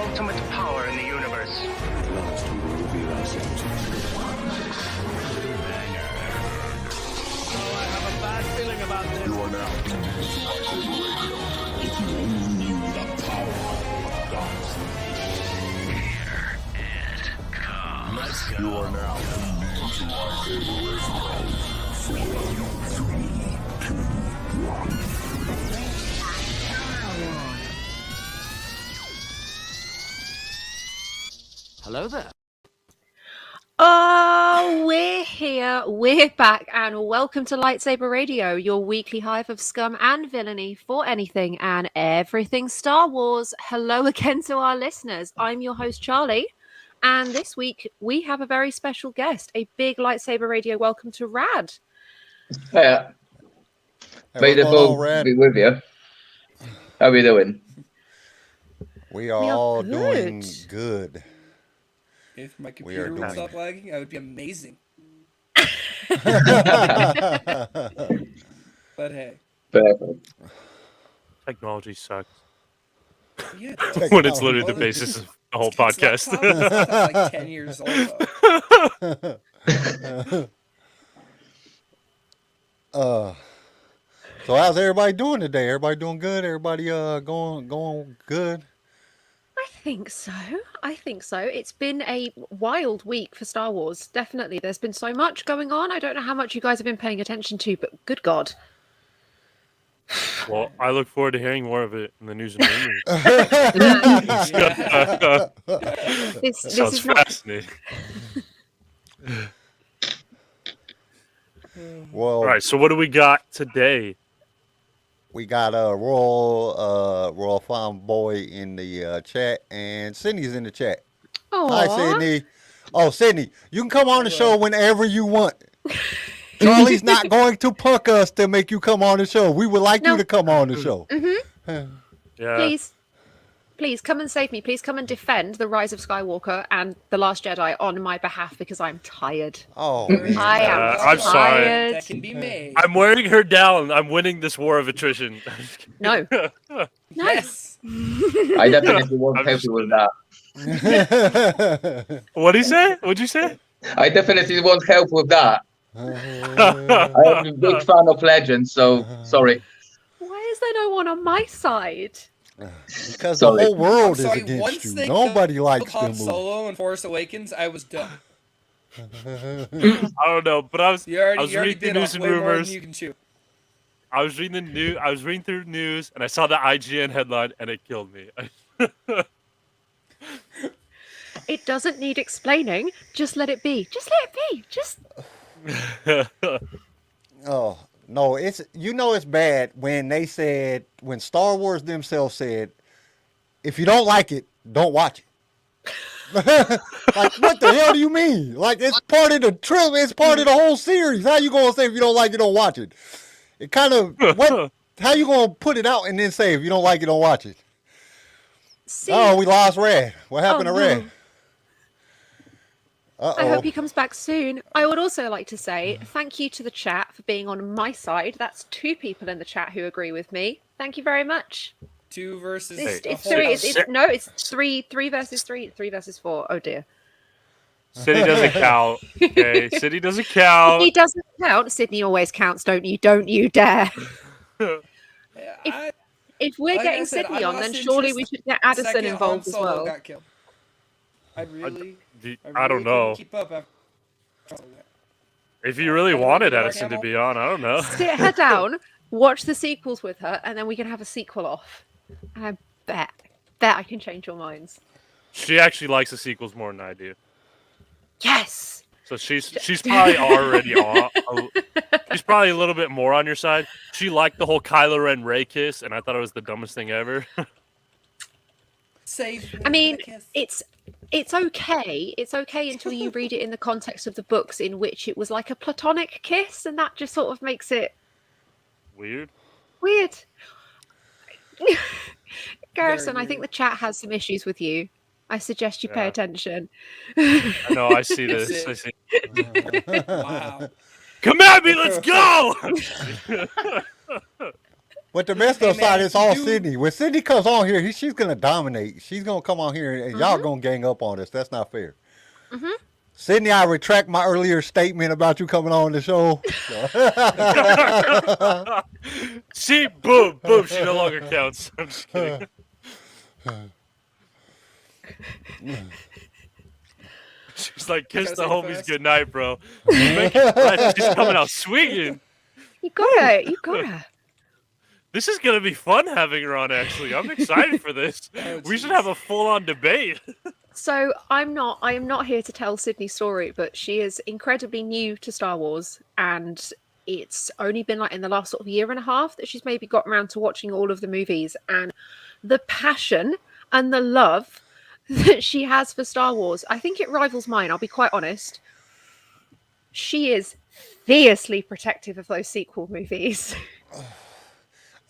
ultimate power in the universe. At last we will reveal ourselves. I have a bad feeling about this. You are now tuned into LightSaber Radio. If you only knew the power of Darth. Here it comes. Let's go. You are now tuned into LightSaber Radio. 4, 3, 2, 1. Hello there. Oh, we're here, we're back, and welcome to LightSaber Radio, your weekly hive of scum and villainy for anything and everything Star Wars. Hello again to our listeners. I'm your host, Charlie, and this week we have a very special guest, a big LightSaber Radio welcome to Rad. Hiya. May the both be with you. How are we doing? We are all doing good. If my computer would stop lagging, I would be amazing. But hey. Perfect. Technology sucks. Yeah, when it's literally the basis of the whole podcast. Like 10 years old, though. So how's everybody doing today? Everybody doing good? Everybody going good? I think so. It's been a wild week for Star Wars. Definitely. There's been so much going on. I don't know how much you guys have been paying attention to, but good God. Well, I look forward to hearing more of it in the news and rumors. This Sounds is not... fascinating. Well, all right, so what do we got today? we got a Royal Farm Boy in the chat, and Sydney's in the chat. Hi, Sydney. Oh, Sydney, you can come on the show whenever you want. Charlie's not going to punk us to make you come on the show. We would like you to come on the show. Mm-hmm. Yeah. Please come and save me. Please come and defend The Rise of Skywalker and The Last Jedi on my behalf because I'm tired. Oh, I am I'm tired. sorry. that can be made. I'm wearing her down. I'm winning this war of attrition. No. Yes. I definitely won't help you with that. What'd he say? What'd you say? I definitely won't help with that. I'm a big fan of Legends, so sorry. Why is there no one on my side? Because the whole world is Sorry, against once you. they Nobody likes Han them movies. Solo and Force Awakens, I was done. I don't know, but I was reading the news and rumors. You can chew. I was reading the news. I was reading through the news, and I saw the IGN headline, and it killed me. It doesn't need explaining. Just let it be. Just let it be. Just. Oh no, it's it's bad when Star Wars themselves said, if you don't like it, don't watch it. Like, what the hell do you mean? Like, it's part of the trip. It's part of the whole series. How you gonna say if you don't like it, don't watch it? It kind of how you gonna put it out and then say if you don't like it, don't watch it? See, oh, we lost Red. What happened to Red? I hope he comes back soon. I would also like to say thank you to the chat for being on my side. That's 2 people in the chat who agree with me. Thank you very much. 2 versus it's 3. It's 3 versus 3. 3 versus 4. Oh dear. City doesn't count. Okay, City doesn't count. He doesn't count. Sydney always counts, don't you? Don't you dare. If we're getting Sydney on, then surely we should get Addison involved as well. Got killed. I don't know. Keep up after If you really wanted Addison to be on, I don't know. Sit her down, watch the sequels with her, and then we can have a sequel off. And I bet I can change your minds. She actually likes the sequels more than I do. Yes. So she's probably already on. She's probably a little bit more on your side. She liked the whole Kylo Ren Rey kiss, and I thought it was the dumbest thing ever. I mean, it's okay. It's okay until you read it in the context of the books, in which it was like a platonic kiss, and that just sort of makes it weird. Garrison, I think the chat has some issues with you. I suggest you pay attention. I know, I see this. I see. Wow. Come at me, let's go! But the messed Hey, up man, side if is you all do- Sydney. When Sydney comes on here, she's gonna dominate. She's gonna come on here and y'all gonna gang up on us. That's not fair. Sydney, I retract my earlier statement about you coming on the show. See, boom, boom. She no longer counts. I'm just kidding. She's like, kiss gotta the say it homies fast. good night, bro. She's coming out swinging. You gotta. This is gonna be fun having her on. Actually, I'm excited for this. Oh, We should jeez. have a full-on debate. So I am not here to tell Sydney's story, but she is incredibly new to Star Wars, and it's only been like in the last sort of year and a half that she's maybe got around to watching all of the movies, and the passion and the love that she has for Star Wars, I think it rivals mine. I'll be quite honest. She is fiercely protective of those sequel movies.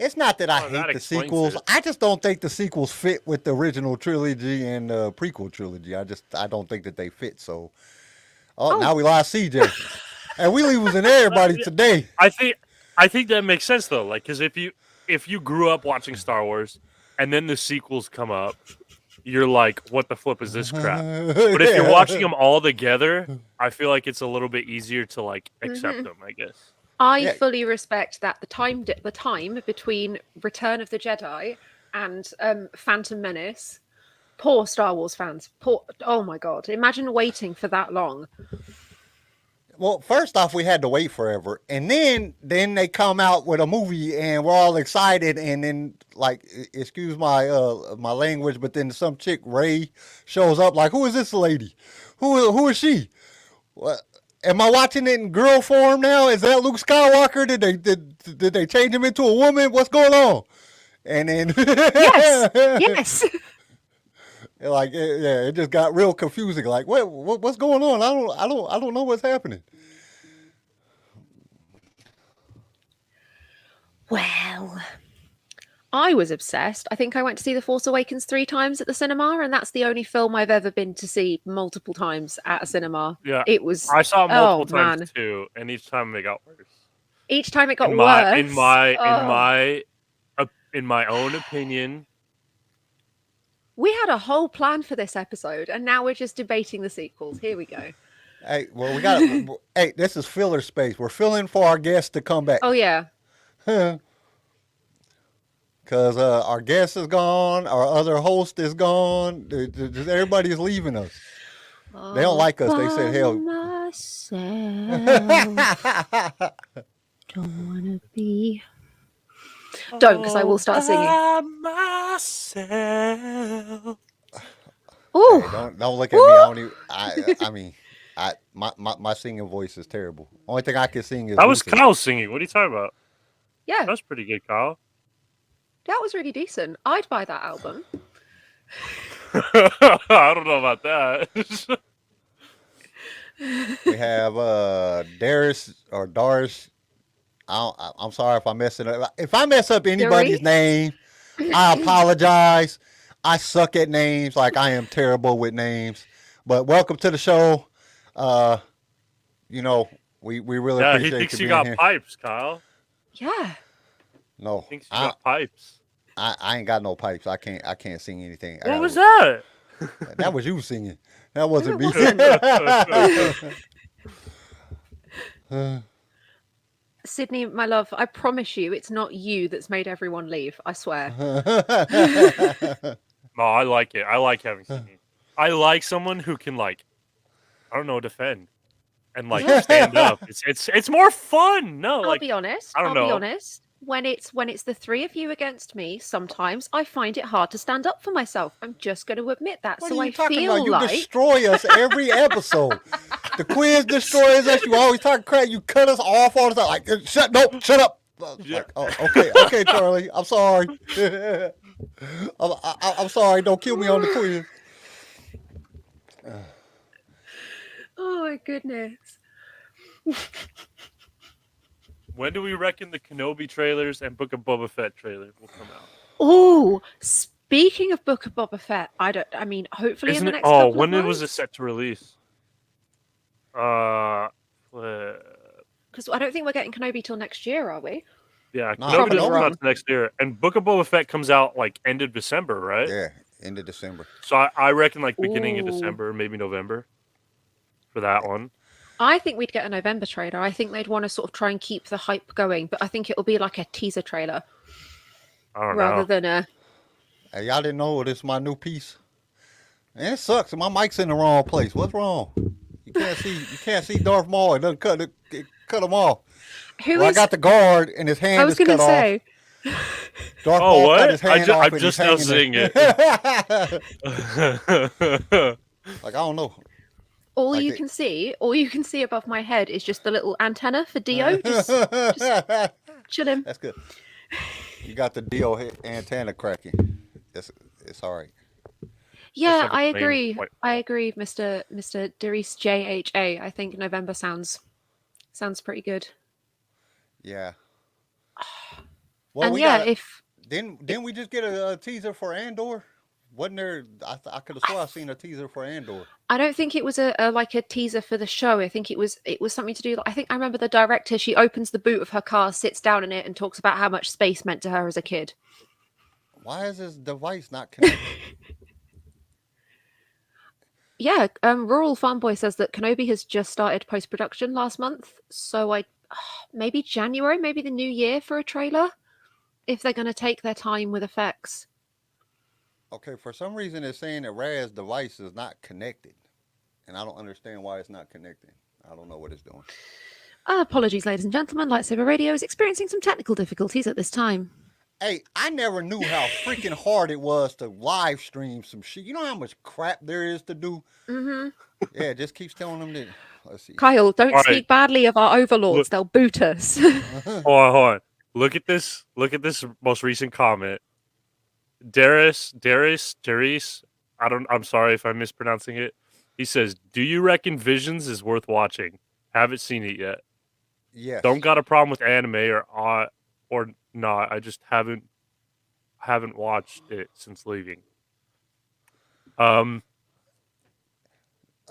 It's not that I Oh, that hate the explains sequels. it. I just don't think the sequels fit with the original trilogy and the prequel trilogy. I don't think that they fit. So, now we lost CJ, and we losing everybody today. I think that makes sense though. Like, because if you grew up watching Star Wars and then the sequels come up, you're like, what the flip is this crap? But if you're watching them all together, I feel like it's a little bit easier to like accept them, I guess. I fully respect that the time between Return of the Jedi and Phantom Menace. Poor Star Wars fans. Oh my god! Imagine waiting for that long. Well, first off, we had to wait forever, and then they come out with a movie, and we're all excited, and then like, excuse my my language, but then some chick Ray shows up. Like, who is this lady? Who is she? What? Am I watching it in girl form now? Is that Luke Skywalker? Did they change him into a woman? What's going on? And then Yes. like it just got real confusing. Like what's going on? I don't know what's happening. Well, I was obsessed. I think I went to see The Force Awakens 3 times at the cinema, and that's the only film I've ever been to see multiple times at a cinema. Yeah, It was. I saw it multiple man. times too, and each time it got worse. Each time it got in worse. my own opinion. We had a whole plan for this episode, and now we're just debating the sequels. Here we go. Hey, well we got. Hey, this is filler space. We're filling for our guests to come back. Oh yeah. Because our guest is gone, our other host is gone. Everybody is leaving us. They don't like us. They said, hell. Don't wanna be. Don't, because I will start singing. Myself. Oh, Hey, don't look at me. I don't even, I mean, my singing voice is terrible. Only thing I can sing is That was Lucy. Kyle singing. What are you talking about? yeah, That was pretty good, Kyle. that was really decent. I'd buy that album. I don't know about that. We have Darius or Darius. I'm sorry if I mess it up. If I mess up anybody's name, I apologize. I suck at names. Like, I am terrible with names. But welcome to the show. You know, we really Yeah, he appreciate thinks you you being got here. pipes, Kyle. Yeah. No, He thinks you got pipes. I ain't got no pipes. I can't sing anything. What was that? That was you singing. That wasn't me. Sydney, my love, I promise you it's not you that's made everyone leave. I swear. No, I like it. I like having singing. I like someone who can, like, I don't know, defend and like stand up. It's more fun. No, I'll like, be honest. I don't know. I'll be honest. When it's the three of you against me, sometimes I find it hard to stand up for myself. I'm just going to admit that. What so are you I talking feel about? You like destroy us every episode. The quiz destroys us. You always talk crap. You cut us off all the time. Like, shut up. Yeah. Like, oh, okay, Charlie. I'm sorry. I'm sorry. Don't kill me on the quiz. oh my goodness. when do we reckon the Kenobi trailers and Book of Boba Fett trailer will come out? Oh, speaking of Book of Boba Fett, I mean, hopefully in the next couple when of was it months. set to release? Because I don't think we're getting Kenobi till next year, are we? Yeah, Nah, Kenobi doesn't Kenobi- come out next year, and Book of Boba Fett comes out like end of December, right? Yeah, end of December. So I reckon like beginning of Ooh. December, maybe November, for that one. I think we'd get a November trailer. I think they'd want to sort of try and keep the hype going, but I think it'll be like a teaser trailer I don't rather know. than a. Hey, y'all didn't know this is my new piece. And it sucks. My mic's in the wrong place. What's wrong? You can't see Darth Maul. It doesn't cut him off. Who I is? got the guard and his I hand was is going cut to say. off. Darth Oh, Maul what? cut his hand off I'm and just he's now hanging seeing there. it. Like, I don't know. All Like you it- can see above my head is just the little antenna for Dio. Just chill him. That's good. You got the Dio antenna cracking. It's all right. Yeah, have a I plain agree. white I agree, Mr. Darius JHA. I think November sounds pretty good. Yeah. Well, And we yeah, got. if Didn't we just get a teaser for Andor? Wasn't there? I could have swore I seen a teaser for Andor. I don't think it was a like a teaser for the show. I think it was something to do. I think I remember the director. She opens the boot of her car, sits down in it, and talks about how much space meant to her as a kid. Why is this device not connected? Yeah, Rural Farmboy says that Kenobi has just started post production last month, so maybe January, maybe the new year for a trailer, if they're going to take their time with effects. Okay, for some reason it's saying that Raz's device is not connected, and I don't understand why it's not connected. I don't know what it's doing. Apologies, ladies and gentlemen. LightSaber Radio is experiencing some technical difficulties at this time. Hey, I never knew how freaking hard it was to live stream some shit. You know how much crap there is to do? Mm-hmm. Yeah, it just keeps telling them that. Let's see. Kyle, don't All speak right. badly of our overlords. Look- They'll boot us. Hold on. Look at this most recent comment. Darius. I'm sorry if I'm mispronouncing it. He says, "Do you reckon Visions is worth watching? Haven't seen it yet. Yes. Don't got a problem with anime or not. I just haven't watched it since leaving.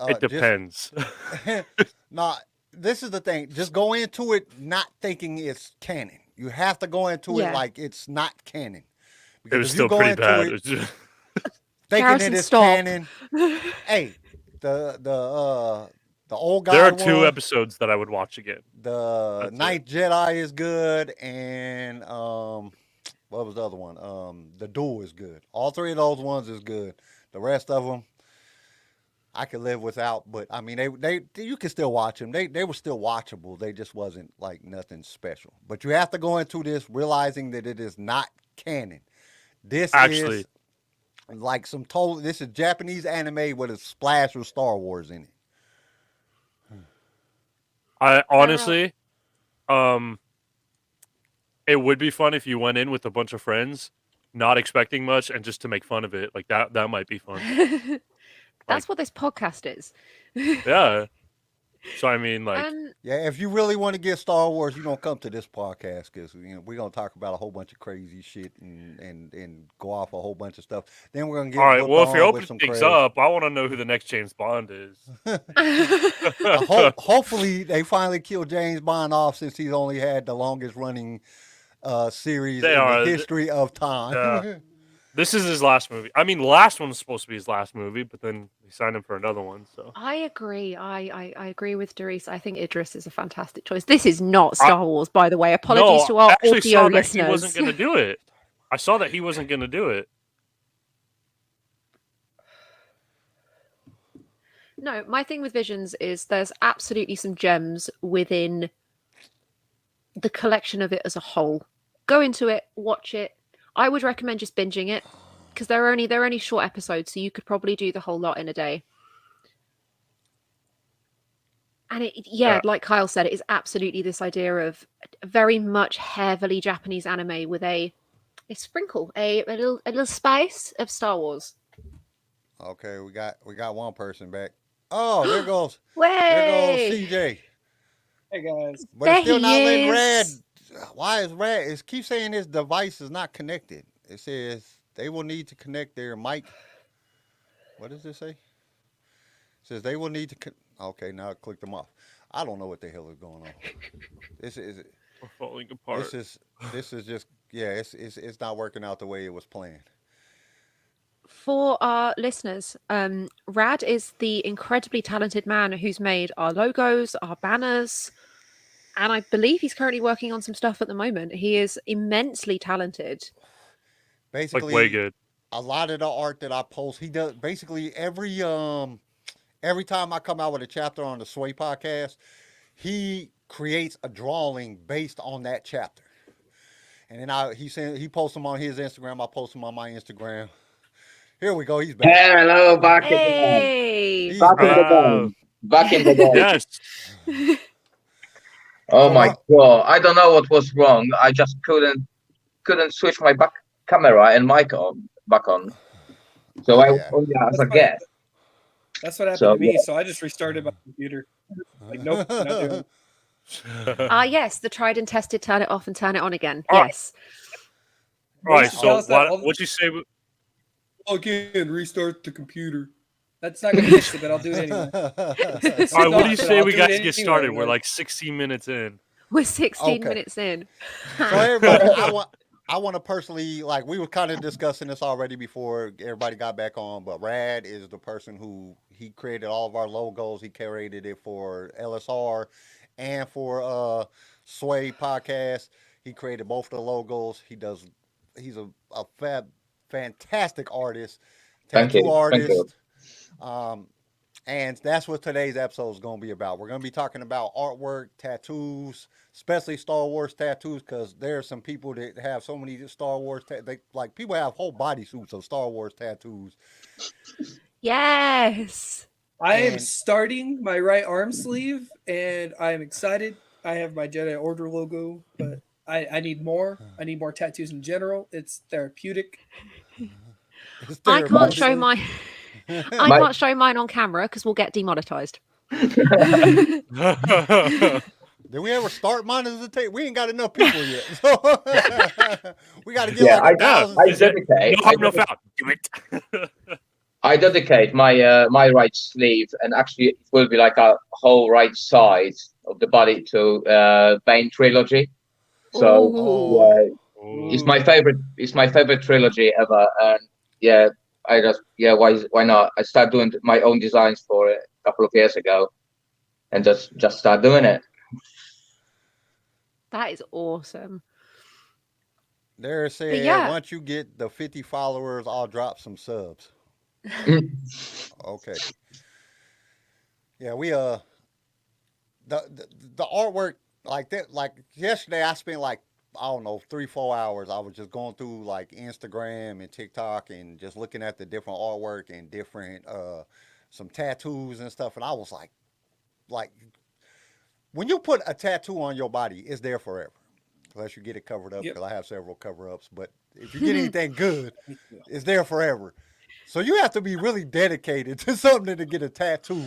It depends. Nah, this is the thing. Just go into it not thinking it's canon. You have to go into Yeah. it like it's not canon. It was if you still go pretty into bad. it It was just- thinking Garrison, it is stop. canon. Hey, the old guy. there are two one, episodes that I would watch again. The That's Ninth Jedi is good, and what was the other one? The Duel is good. All three of those ones is good. The rest of them, I could live without. But I mean, they you can still watch them. They were still watchable. They just wasn't like nothing special. But you have to go into this realizing that it is not canon. This Actually- is like some total. This is Japanese anime with a splash of Star Wars in it. I honestly, it would be fun if you went in with a bunch of friends, not expecting much, and just to make fun of it. Like that might be fun. That's what this podcast is. Yeah. So I mean, like, Yeah, if you really want to get Star Wars, you're gonna come to this podcast because we're gonna talk about a whole bunch of crazy shit and go off a whole bunch of stuff. Then we're gonna get all right. Well, if you're with opening some things crazy. up, I want to know who the next James Bond is. Hopefully, they finally kill James Bond off since he's only had the longest running series They in are. the history of time. Yeah. This is his last movie. I mean, last one was supposed to be his last movie, but then he signed him for another one. So I agree. I agree with Darius. I think Idris is a fantastic choice. This is not Star Wars, by the way. Apologies to I our actually audio saw that listeners. he wasn't going to do it. I saw that he wasn't going to do it. No, my thing with Visions is there's absolutely some gems within the collection of it as a whole. Go into it, watch it. I would recommend just binging it because they're only short episodes, so you could probably do the whole lot in a day. And Yeah. like Kyle said, it is absolutely this idea of very much heavily Japanese anime with a sprinkle, a little spice of Star Wars. Okay, we got one person back. Oh, there goes Way! CJ. Hey guys. But There it's still he not letting Red. is. Why is Red? It keeps saying this device is not connected. It says they will need to connect their mic. What does it say? It says they will need to. Okay, now I clicked them off. I don't know what the hell is going on. We're falling apart. This is just it's not working out the way it was planned. For our listeners, Rad is the incredibly talented man who's made our logos, our banners, and I believe he's currently working on some stuff at the moment. He is immensely talented. Basically, way good. A lot of the art that I post, he does basically every time I come out with a chapter on the Sway podcast, he creates a drawing based on that chapter. And then he posts them on his Instagram, I post them on my Instagram. Here we go, he's back. Hello, back Hey! again. Back in the game. Back in the game. Yes. Oh my god! I don't know what was wrong. I just couldn't switch my back camera and mic back on. So I only as a guest. That's what happened to me. So I just restarted my computer. Like, nope, not doing it. Yes, the tried and tested turn it off and turn it on again. Yes. All right. So what'd you say? Again, restart the computer. That's not going to fix it, but I'll do it anyway. All right. What do you say we got to get started? We're like 16 minutes in. We're 16 minutes in. So everybody, I want to personally, like, we were kind of discussing this already before everybody got back on, but Rad is the person who he created all of our logos. He curated it for LSR and for Sway podcast. He created both of the logos. He's a fantastic artist, tattoo artist. And that's what today's episode is going to be about. We're going to be talking about artwork, tattoos, especially Star Wars tattoos, because there are some people that have so many Star Wars like people have whole bodysuits of Star Wars tattoos. Yes. I am starting my right arm sleeve, and I am excited. I have my Jedi Order logo, but I need more. I need more tattoos in general. It's therapeutic. I can't show my... I can't show mine on camera because we'll get demonetized. Did we ever start mine as a tape? We ain't got enough people yet. So we got to get like 1,000. I dedicate. Do it. I dedicate my right sleeve, and actually it will be like a whole right side of the body to Bane trilogy. So it's my favorite. It's my favorite trilogy ever, and why not? I started doing my own designs for it a couple of years ago, and just start doing it. That is awesome. They're saying once you get the 50 followers, I'll drop some subs. Okay. Yeah, we the artwork like that. Like yesterday, I spent like 3-4 hours. I was just going through like Instagram and TikTok and just looking at the different artwork and different some tattoos and stuff. And I was like when you put a tattoo on your body, it's there forever. Unless you get it covered up, because I have several cover-ups. But if you get anything good, it's there forever. So you have to be really dedicated to something to get a tattoo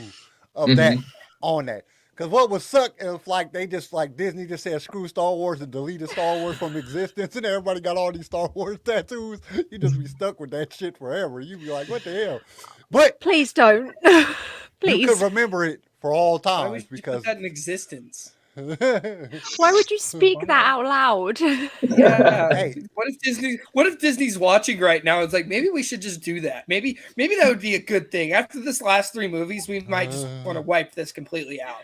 of that on that. Because what would suck if like they just like Disney just said screw Star Wars and deleted Star Wars from existence and everybody got all these Star Wars tattoos. You just be stuck with that shit forever. You'd be like, what the hell? But please don't. Please. You could remember it for all time. Why would you put that in existence? Why would you speak that out loud? Yeah. Hey. What if Disney's watching right now? It's like maybe we should just do that. Maybe that would be a good thing. After this last 3 movies, we might just want to wipe this completely out.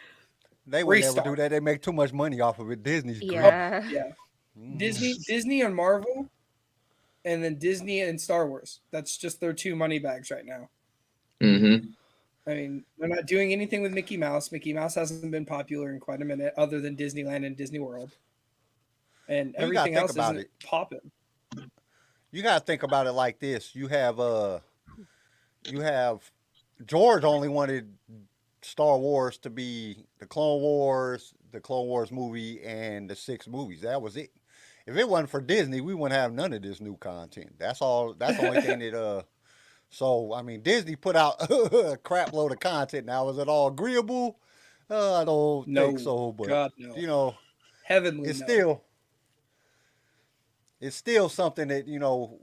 They would never do that. They make too much money off of it. Disney's yeah. Disney and Marvel, and then Disney and Star Wars. That's just their 2 money bags right now. I mean, they're not doing anything with Mickey Mouse. Mickey Mouse hasn't been popular in quite a minute, other than Disneyland and Disney World. And everything else isn't popping. You gotta think about it like this. You have George only wanted Star Wars to be the Clone Wars movie, and the 6 movies. That was it. If it wasn't for Disney, we wouldn't have none of this new content. That's all. That's the only thing that. So I mean, Disney put out a crap load of content. Now, is it all agreeable? I don't think so. But God, no. You know, heavenly. It's still something that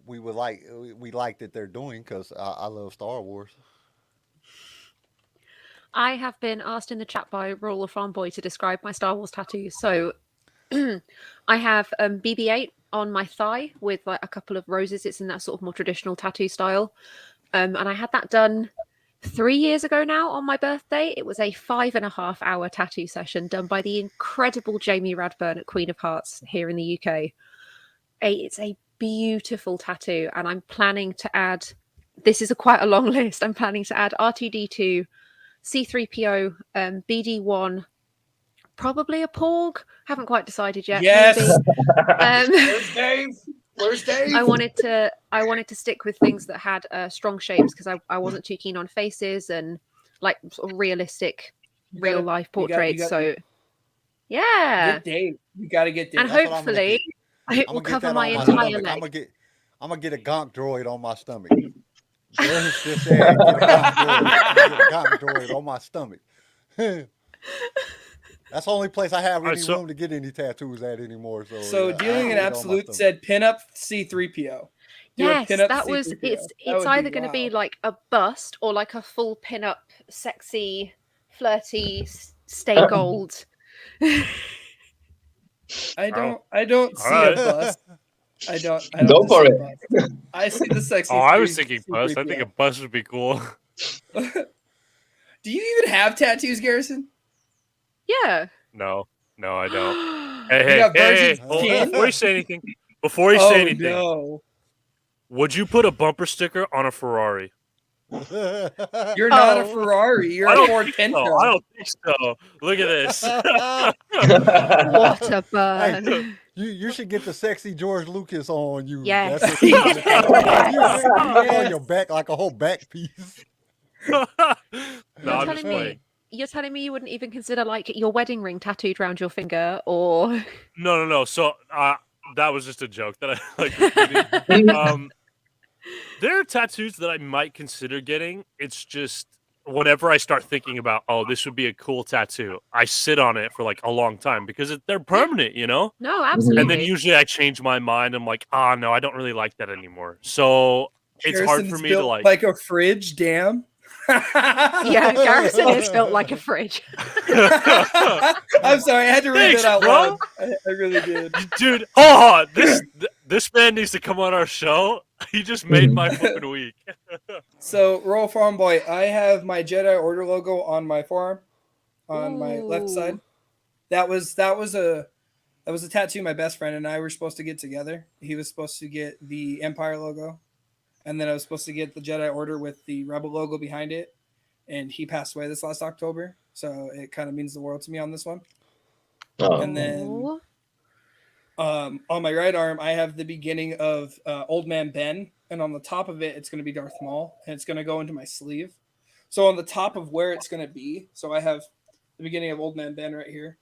we would like. We like that they're doing because I love Star Wars. I have been asked in the chat by Rural Farm Boy to describe my Star Wars tattoos. So I have BB-8 on my thigh with like a couple of roses. It's in that sort of more traditional tattoo style. And I had that done 3 years ago now on my birthday. It was a 5.5-hour tattoo session done by the incredible Jamie Radburn at Queen of Hearts here in the UK. It's a beautiful tattoo, and I'm planning to add, this is quite a long list, I'm planning to add R2-D2, C-3PO, BD-1, probably a Porg. Haven't quite decided yet. Yes. Maybe. Where's Dave? Where's Dave? I wanted to stick with things that had strong shapes because I wasn't too keen on faces and like sort of realistic, real life portraits. Yeah, Get Dave. You got to get Dave. And hopefully it will cover my entire leg. I'm gonna get a gonk droid on my stomach. Just get a gonk droid on my stomach. That's the only place I have any room to get any tattoos at anymore. So Dealing in Absolute said pin up C-3PO. Yes, that was it's either going to be like a bust or like a full pin up, sexy, flirty, stay gold. I don't see a bust. I don't Go for it. I see the sexy. Oh, I was thinking bust. I think a bust would be cool. Do you even have tattoos, Garrison? Yeah. No, I don't. Hey, before you say anything, no. Would you put a bumper sticker on a Ferrari? You're not a Ferrari. You're a Ford Pinto. I don't think so. Look at this. What a burn. Hey, you should get the sexy George Lucas on you. Yes. That's on your back like a whole back piece. No, I'm just playing. You're telling me you wouldn't even consider like your wedding ring tattooed around your finger, or No. So that was just a joke that I like. There are tattoos that I might consider getting. It's just whenever I start thinking about, oh, this would be a cool tattoo, I sit on it for like a long time because they're permanent, you know? No, absolutely. And then usually I change my mind. I'm like, no, I don't really like that anymore. So it's hard for me to like a fridge. Damn. Yeah, Garrison is built like a fridge. I'm sorry, I had to read that out loud. I really did. Dude, this man needs to come on our show. He just made my fucking week. So, Royal Farm Boy, I have my Jedi Order logo on my forearm, on my left side. That was a tattoo my best friend and I were supposed to get together. He was supposed to get the Empire logo. And then I was supposed to get the Jedi Order with the Rebel logo behind it. And he passed away this last October. So it kind of means the world to me on this one. Oh. And then on my right arm, I have the beginning of Old Man Ben. And on the top of it, it's going to be Darth Maul. And it's going to go into my sleeve. So on the top of where it's going to be, so I have the beginning of Old Man Ben right here.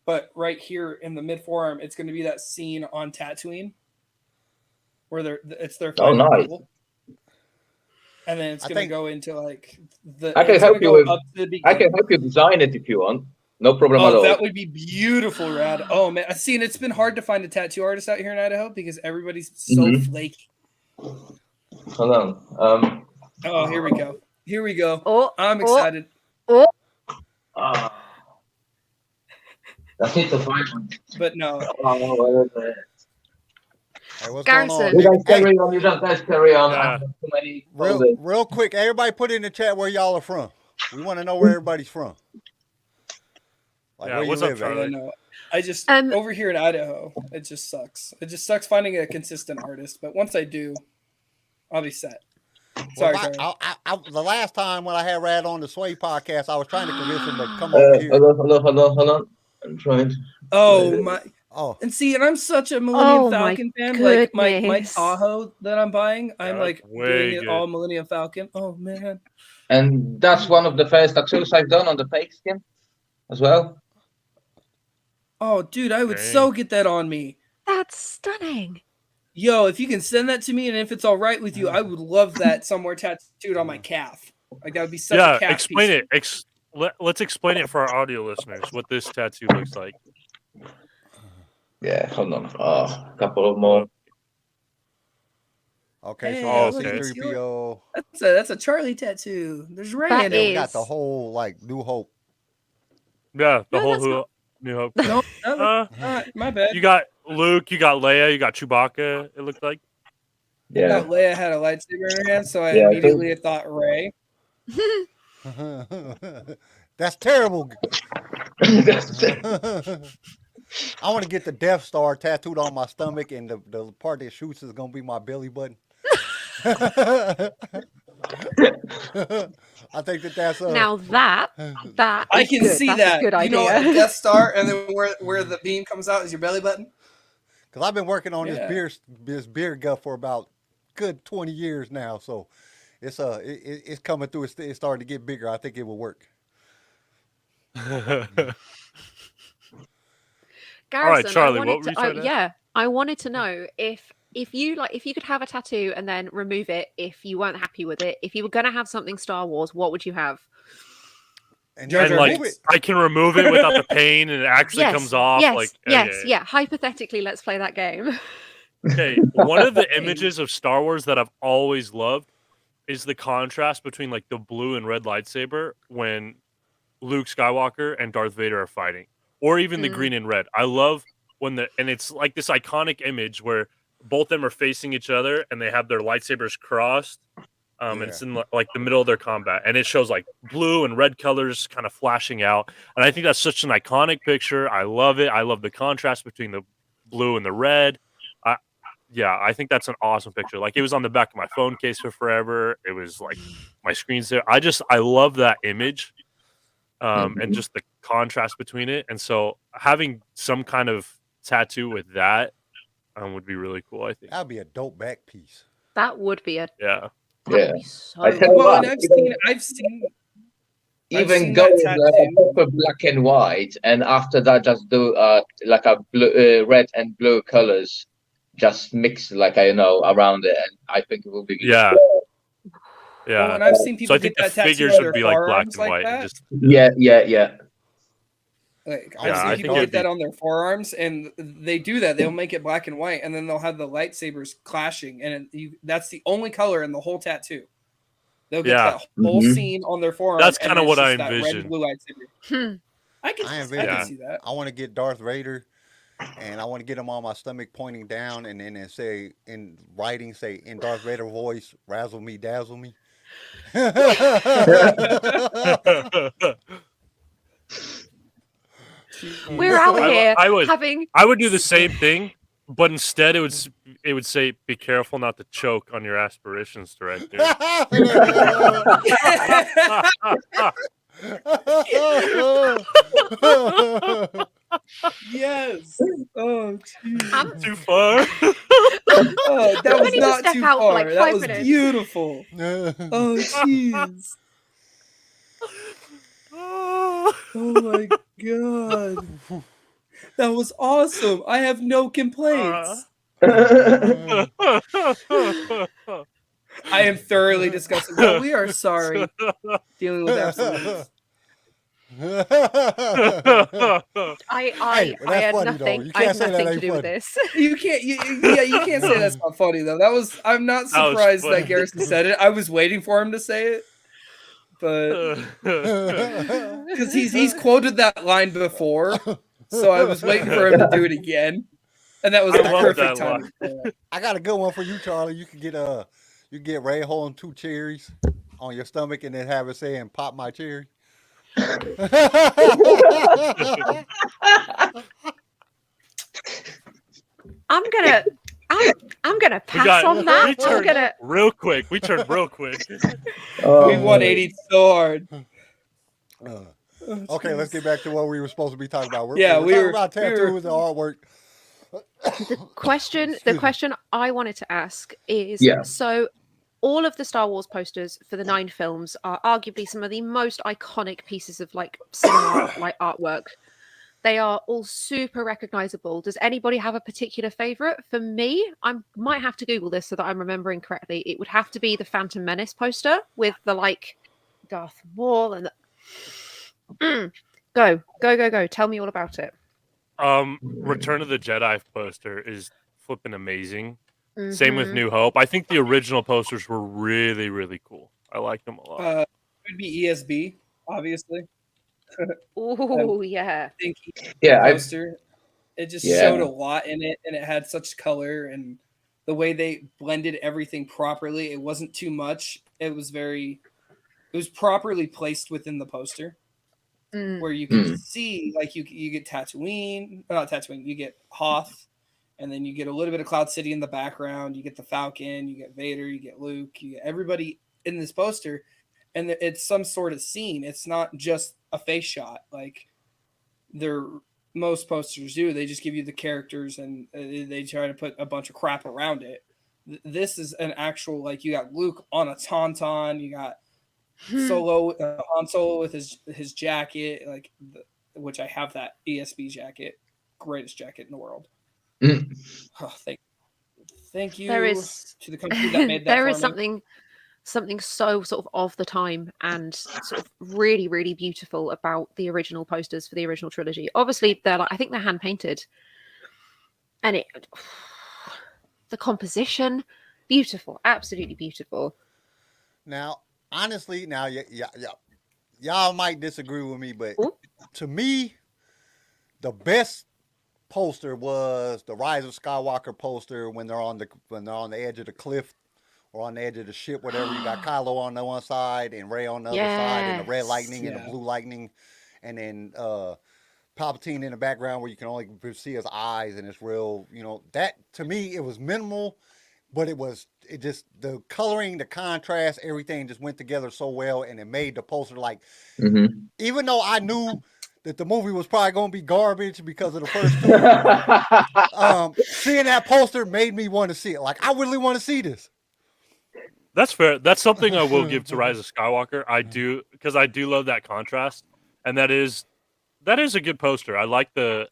But right here in the mid forearm, it's going to be that scene on Tatooine. Where it's their final goal. And then it's gonna go into like the. I can help you design it if you want. No problem at all. That would be beautiful, Rad. Oh man, I've seen it's been hard to find a tattoo artist out here in Idaho because everybody's so flaky. Hold on. Oh, here we go. Here we go. Oh, I'm excited. I need to find one. But no. Hey, what's Garrison. going on? You guys carry on. Yeah. Real quick, everybody put in the chat where y'all are from. We want to know where everybody's from. Like where what's you up, Charlie? I just over here in Idaho, it just sucks. It just sucks finding a consistent artist. But once I do, I'll be set. Sorry, the last time when I had Rad on the Sway podcast, I was trying to convince him to come over here. Hold on. I'm trying to... Oh my. Oh, and see, and I'm such a Millennium Falcon fan. Goodness. Like my Tahoe that I'm buying, I'm like doing it all Millennium Falcon. Oh man! And that's one of the first tattoos I've done on the fake skin, as well. Oh, dude, I would so get that on me. That's stunning. Yo, if you can send that to me, and if it's all right with you, I would love that somewhere tattooed on my calf. Like that would be such a calf explain piece. it. Let's explain it for our audio listeners what this tattoo looks like. Yeah, hold on. A couple of more. Okay, so C-3PO. That's a Charlie tattoo. There's Ray in it. Got the whole like New Hope. Yeah, the whole New Hope. No, not my bad. You got Luke, you got Leia, you got Chewbacca. It looked like. Yeah. Leia had a lightsaber in her hand, so I Yeah, immediately thought Rey. That's terrible. I want to get the Death Star tattooed on my stomach, and the part that shoots is gonna be my belly button. I think that's now that I is can good. see That's that. a good idea. You know, a Death Star, and then where the beam comes out is your belly button. because I've been working on Yeah. this beer gut for about good 20 years now, so it's coming through. It's starting to get bigger. I think it will work. Garrison, Charlie, I what were you trying to I wanted to know if you could have a tattoo and then remove it if you weren't happy with it. If you were going to have something Star Wars, what would you have? And Jar And Jar like, Binks. I can remove it without the pain, and it actually Yes, comes off. Yes, Like, yeah. Hypothetically, let's play that game. Okay, one of the images of Star Wars that I've always loved is the contrast between like the blue and red lightsaber when Luke Skywalker and Darth Vader are fighting, or even the green and red. I love when and it's like this iconic image where both of them are facing each other and they have their lightsabers crossed. And it's in like the middle of their combat, and it shows like blue and red colors kind of flashing out. And I think that's such an iconic picture. I love it. I love the contrast between the blue and the red. I think that's an awesome picture. Like, it was on the back of my phone case for forever. It was like my screensaver. I love that image, and just the contrast between it. And so having some kind of tattoo with that would be really cool. I think that'd be a dope back piece. That would be a Yeah. so I tell you Well, what, and I've seen even seen go that with tattoo. proper black and white, and after that, just do like a blue, red and blue colors, just mix like around it, and I think it will be good. Yeah. Well, and I've seen people So I think get the that tattoo figures on would their be like black forearms and like white. that. Just Yeah. Like, Yeah, I I've seen people think get that on their forearms, and they do that. They'll make it black and white, and then they'll have the lightsabers clashing, and that's the only color in the whole tattoo. They'll get Yeah. that whole scene on their forearm. That's and kinda it's what I just that red and envision. blue lightsaber. I can see that. I want to get Darth Vader, and I want to get him on my stomach pointing down, and then say in writing, say in Darth Vader voice, "Razzle me, dazzle me." We're out here I would do the having same thing, but instead it would say, "Be careful not to choke on your aspirations, director." Yes. Oh, geez. Too far. Oh, that was need to not step too out for, far. like, That 5 was minutes. beautiful. Oh, jeez. Oh my god. That was awesome. I have no complaints. I am thoroughly disgusted. Well, we are sorry dealing with absolutes. I had nothing. I had nothing to do with this. You can't. You can't say that's not funny though. I'm not That was surprised funny. that Garrison said it. I was waiting for him to say it, but because he's quoted that line before, so I was waiting for him to do it again, and that was I the love perfect that time. I got a good one for you, Charlie. You can get Ray holding 2 cherries on your stomach, and then have it saying, "Pop my cherry." I'm gonna pass on that. We turned I'm gonna. real quick. We turned real quick. We 180 so hard. Okay, let's get back to what we were supposed to be talking about. Yeah, we we were were- talking about we were- tattoos and artwork. The question I wanted to ask is so all of the Star Wars posters for the 9 films are arguably some of the most iconic pieces of like cinema like artwork. They are all super recognizable. Does anybody have a particular favorite? For me, I might have to Google this so that I'm remembering correctly. It would have to be the Phantom Menace poster with the like Darth Maul and the... Go. Tell me all about it. Return of the Jedi poster is flipping amazing. Same with New Hope. I think the original posters were really, really cool. I like them a lot. It would be ESB, obviously. Oh yeah. Stinky Yeah, poster. It just Yeah. showed a lot in it, and it had such color, and the way they blended everything properly. It wasn't too much. It was properly placed within the poster, where you can see, like, you get Tatooine, not Tatooine, you get Hoth, and then you get a little bit of Cloud City in the background. You get the Falcon, you get Vader, you get Luke, you get everybody in this poster, and it's some sort of scene. It's not just a face shot like most posters do. They just give you the characters and they try to put a bunch of crap around it. This is an actual, like, you got Luke on a tauntaun, you got Solo, Han Solo with his jacket, like, which I have that ESB jacket, greatest jacket in the world. Oh, thank you to the company that made that. There is something so sort of the time and sort of really, really beautiful about the original posters for the original trilogy. Obviously, I think they're hand painted, and the composition, beautiful, absolutely beautiful. Now, honestly, y'all might disagree with me, but to me, the best poster was the Rise of Skywalker poster when they're on the edge of the cliff or on the edge of the ship, whatever. You got Kylo on the one side and Rey on the other side, and the red lightning and the blue lightning, and then Palpatine in the background where you can only see his eyes, and it's real. That to me, it was minimal, but it just the coloring, the contrast, everything just went together so well, and it made the poster like, even though I knew that the movie was probably going to be garbage because of the first two, seeing that poster made me want to see it. Like, I really want to see this. That's fair. That's something I will give to Rise of Skywalker. I do, because I do love that contrast, and that is a good poster. I like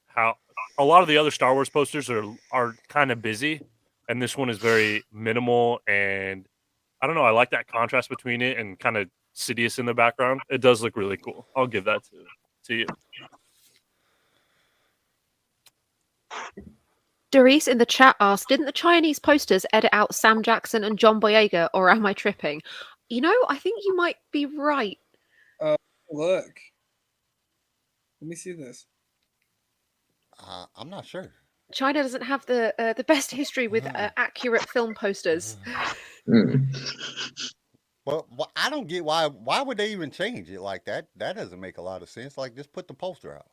how a lot of the other Star Wars posters are kind of busy, and this one is very minimal. And I don't know. I like that contrast between it and kind of Sidious in the background. It does look really cool. I'll give that to you. Doris in the chat asked, didn't the Chinese posters edit out Sam Jackson and John Boyega, or am I tripping? I think you might be right. Look. Let me see this. I'm not sure. China doesn't have the best history with accurate film posters. Well, I don't get why would they even change it like that? That doesn't make a lot of sense. Like, just put the poster out.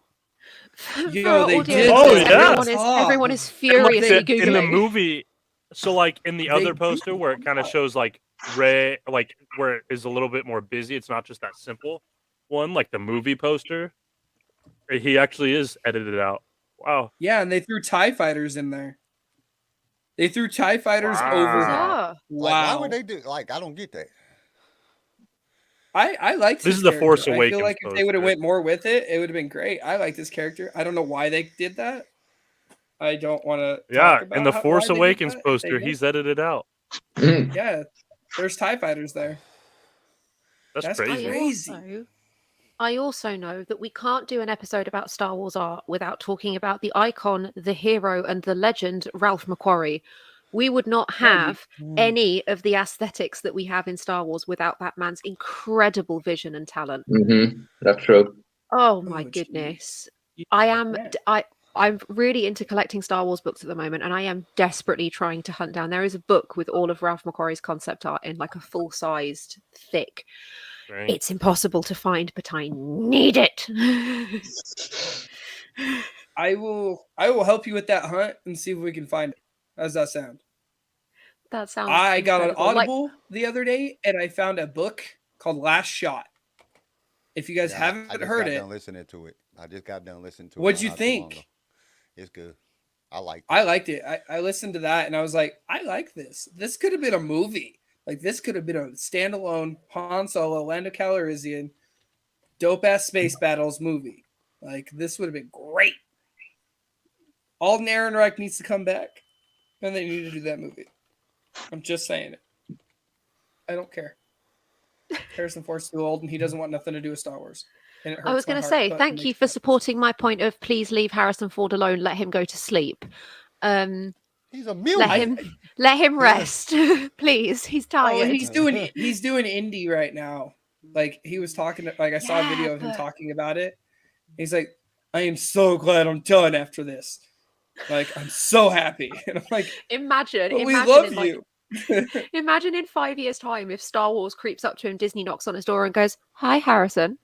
They did. Oh, yeah. Everyone is furiously Googling. In the movie, so like in the other poster where it kind of shows like Rey, like where it is a little bit more busy, it's not just that simple one, like the movie poster. He actually is edited out. Wow. Yeah, and they threw TIE fighters in there. They threw TIE fighters over. Wow. Why would they do? Like, I don't get that. I liked this his is the character. Force Awakens. I feel like if they would have went more with it, it would have been great. I like this character. I don't know why they did that. I don't want to. Yeah, in the Force Awakens poster, he's edited out. Yeah, there's TIE fighters there. That's crazy. I also know that we can't do an episode about Star Wars art without talking about the icon, the hero, and the legend, Ralph McQuarrie. We would not have any of the aesthetics that we have in Star Wars without that man's incredible vision and talent. That's true. Oh my goodness. I'm really into collecting Star Wars books at the moment, and I am desperately trying to hunt down. There is a book with all of Ralph McQuarrie's concept art in like a full-sized, thick. Right. It's impossible to find, but I need it. I will help you with that hunt and see if we can find it. How does that sound? That sounds. I got an Audible the other day, and I found a book called Last Shot. If you guys haven't heard it, I just got done listening to it. What'd you think? It's good. I liked it. I listened to that, and I was like, I like this. This could have been a movie. Like, this could have been a standalone Han Solo, Lando Calrissian, dope-ass space battles movie. Like, this would have been great. Alden Ehrenreich needs to come back, and they need to do that movie. I'm just saying it. I don't care. Harrison Ford's too old, and he doesn't want nothing to do with Star Wars. And it hurts I was going to say, thank you for supporting my point of please leave Harrison Ford alone, let him go to sleep. He's a mutant. Let him rest, please. He's tired. He's doing indie right now. Like he was talking, like I saw a video of him talking about it. He's like, I am so glad I'm done after this. Like, I'm so happy. And I'm like, imagine we love in, you. Imagine in 5 years' time if Star Wars creeps up to him, Disney knocks on his door and goes, "Hi, Harrison.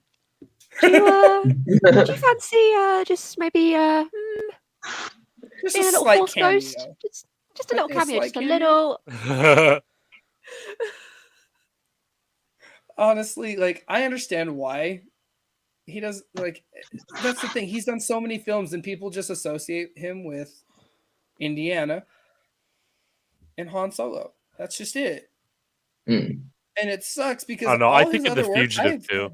Do you fancy just maybe Just being a little slight Force cameo. ghost? Just a little cameo, slight just a cameo? little." Honestly, like I understand why he does. Like that's the thing. He's done so many films, and people just associate him with Indiana and Han Solo. That's just it. Mm. And it sucks because I know. all I his think of other The work, Fugitive too.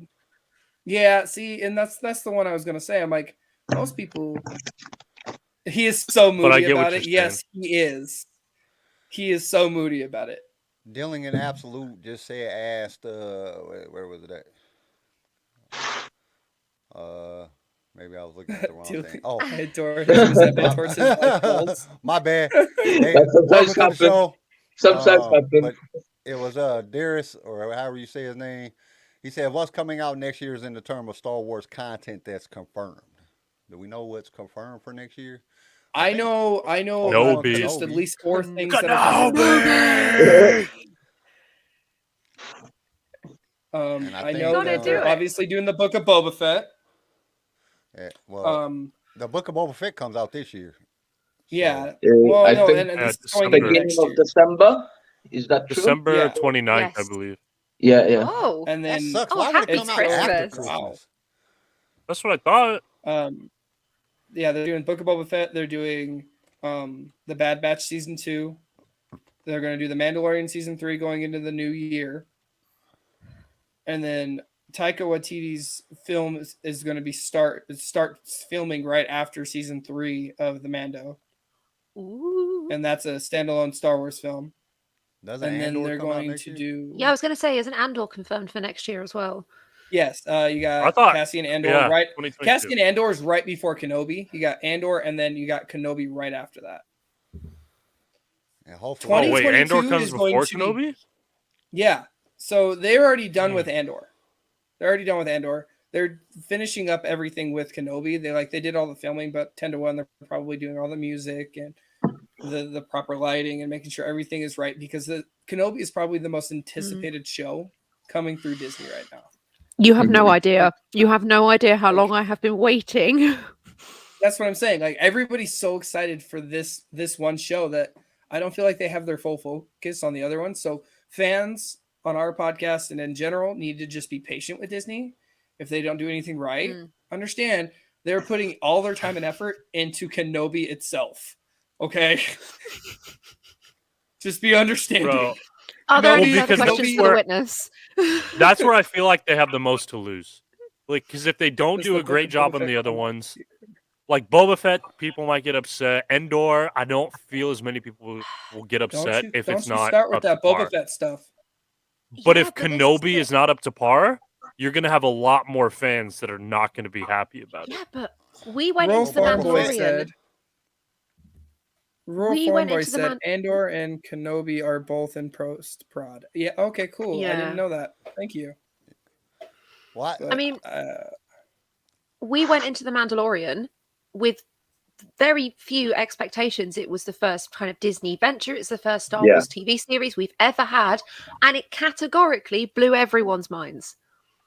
Yeah, see, and that's the one I was gonna say. I'm like, most people. He is so moody about it. Yes, he is. He is so moody about it. Dealing in Absolute just asked, where was it at? Maybe I was looking at the wrong thing. Oh, I adore his resentment towards his life goals. My bad. Hey, Sometimes welcome to the show. Sometimes happen. But it was Darius, or however you say his name. He said, "What's coming out next year is in the term of Star Wars content that's confirmed." Do we know what's confirmed for next year? I know Kenobi. just at least 4 things that Kenobi! I know that they're obviously doing the Book of Boba Fett. Yeah, well, the Book of Boba Fett comes out this year. Yeah. So. Well, I no, think and this is going beginning next of year. December. Is that true? December 29th, Yes. I believe. Yeah, yeah. Oh, And That then sucks. Oh, Why would it happy come out after Christmas. Christmas? That's what I thought. yeah, they're doing Book of Boba Fett. They're doing the Bad Batch season 2. They're going to do the Mandalorian season 3 going into the new year. And then Taika Waititi's film is going to be start filming right after season 3 of the Mando. Ooh. And that's a standalone Star Wars film. Doesn't And then Andor they're come out going next to year? do Yeah, I was going to say, isn't Andor confirmed for next year as well? Yes, you I got thought- Cassian Andor yeah, right. 2022. Cassian Andor is right before Kenobi. You got Andor, and then you got Kenobi right after that. And hopefully, Oh, wait, 2022 Andor comes is going before to be- Kenobi? Yeah, so they're already done with Andor. They're finishing up everything with Kenobi. They did all the filming, but 10 to 1, they're probably doing all the music and the proper lighting and making sure everything is right because the Kenobi is probably the most anticipated show coming through Disney right now. You have no idea. You have no idea how long I have been waiting. That's what I'm saying. Like everybody's so excited for this one show that I don't feel like they have their full focus on the other one. So fans on our podcast and in general need to just be patient with Disney. If they don't do anything right, understand they're putting all their time and effort into Kenobi itself. Okay? Just be understanding. Bro, Are there any Well, other because questions that's for the where- witness? That's where I feel like they have the most to lose. Like, because if they don't Does do the a great Boba job Fett on the other come out? ones, like Boba Fett, people might get upset. Endor, I don't feel as many people will get upset if it's not start with up to that par. Boba Fett stuff. But Yeah, if this is Kenobi the- is not up to par, you're going to have a lot more fans that are not going to be happy about it. Yeah, but we went Roll into the Farm Boy Mandalorian. said. Roll We Farm went Boy into the said Andor and Kenobi are both in post prod. Yeah. Okay. Cool. I Yeah. didn't know that. Thank you. what? But, I mean, uh, we went into the Mandalorian with very few expectations. It was the first kind of Disney venture. It's the first Star Yeah. Wars TV series we've ever had, and it categorically blew everyone's minds.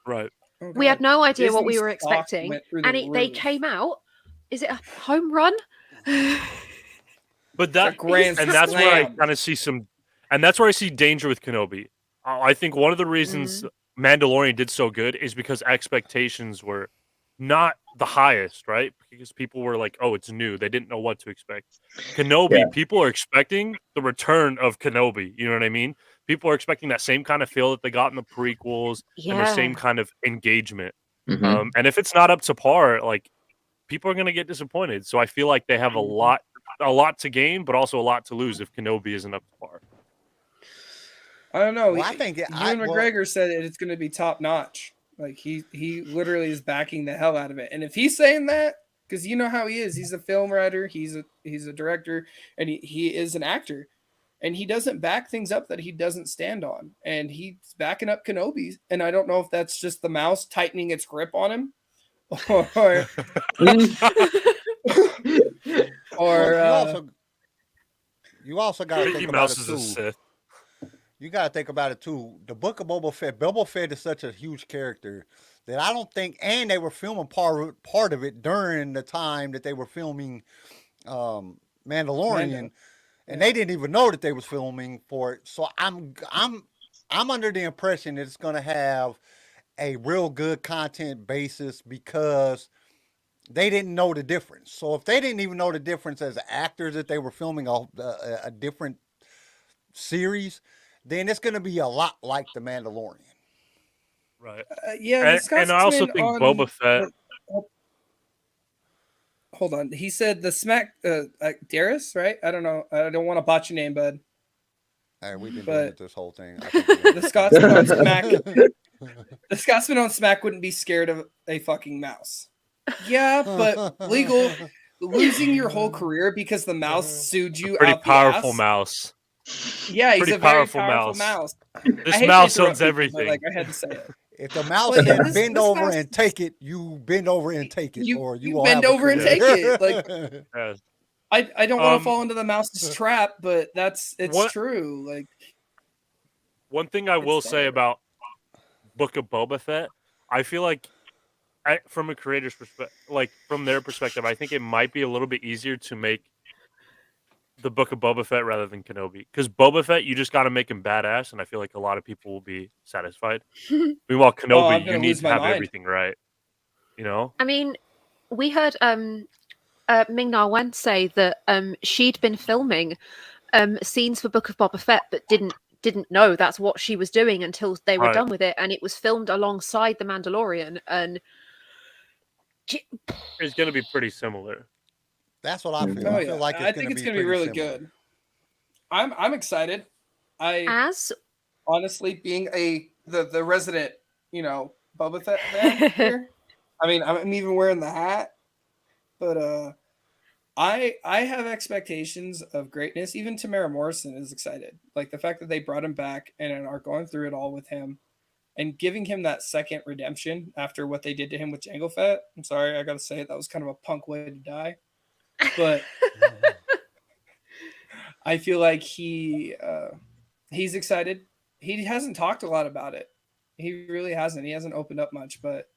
Right. oh We had God. no idea what we Disney's were stock expecting, went through the and they roof. came out. Is it a home run? But that, grand and that's where I slam. kind of see some, and that's where I see danger with Kenobi. I think one of the reasons Mandalorian did so good is because expectations were not the highest, right? Because people were like, "Oh, it's new." They didn't know what to expect. Kenobi, Yeah. people are expecting the return of Kenobi. You know what I mean? People are expecting that same kind of feel that they got in the prequels and the same Yeah. kind of engagement. Mhm. And if it's not up to par, like people are going to get disappointed. So I feel like they have a lot to gain, but also a lot to lose if Kenobi isn't up to par. I don't know. Well, I think Ewan McGregor said it's going to be top notch. Like he literally is backing the hell out of it. And if he's saying that, because you know how he is, he's a film writer, he's a director, and he is an actor. and he doesn't back things up that he doesn't stand on, and he's backing up Kenobi. And I don't know if that's just the mouse tightening its grip on him, or you also got to think about it too. Sith. You got to think about it too. The Book of Boba Fett is such a huge character that I don't think, and they were filming part of it during the time that they were filming Mandalorian, and they didn't even know that they was filming for it. So I'm under the impression that it's going to have a real good content basis because they didn't know the difference. So if they didn't even know the difference as actors that they were filming a different series, then it's going to be a lot like The Mandalorian. Right. And I also think Boba Fett. Hold on. He said the Darius, right? I don't know. I don't want to botch your name, bud. Hey, we've been doing it this whole thing. The Scotsman on Smack. The Scotsman on Smack wouldn't be scared of a fucking mouse. Yeah, but losing your whole career because the mouse sued you. Pretty out powerful the ass. mouse. Yeah, he's Pretty a very powerful powerful mouse. mouse. This mouse owns everything. But, I had to say it. If the mouse said bend over and take it, you bend over and take it, or you bend over and take it. Like Yes. I don't want to fall into the mouse's trap, but it's true. Like one thing I will say about Book of Boba Fett, I feel like from a creator's perspective, like from their perspective, I think it might be a little bit easier to make the Book of Boba Fett rather than Kenobi, because Boba Fett, you just got to make him badass, and I feel like a lot of people will be satisfied. Meanwhile, Kenobi, you need to have everything right. You know. I mean, we heard Ming-Na Wen say that she'd been filming scenes for Book of Boba Fett, but didn't know that's what she was doing until they were done with it, and it was filmed alongside The Mandalorian, and it's going to be pretty similar. That's what I feel. Oh, I feel like I think it's going to be really good. I'm excited. Honestly, being the resident, Boba Fett fan here. I mean, I'm even wearing the hat, but I have expectations of greatness. Even Tamara Morrison is excited. Like the fact that they brought him back and are going through it all with him and giving him that second redemption after what they did to him with Jango Fett. I'm sorry, I got to say it. That was kind of a punk way to die. But I feel like he's excited. He hasn't talked a lot about it. He really hasn't. He hasn't opened up much. But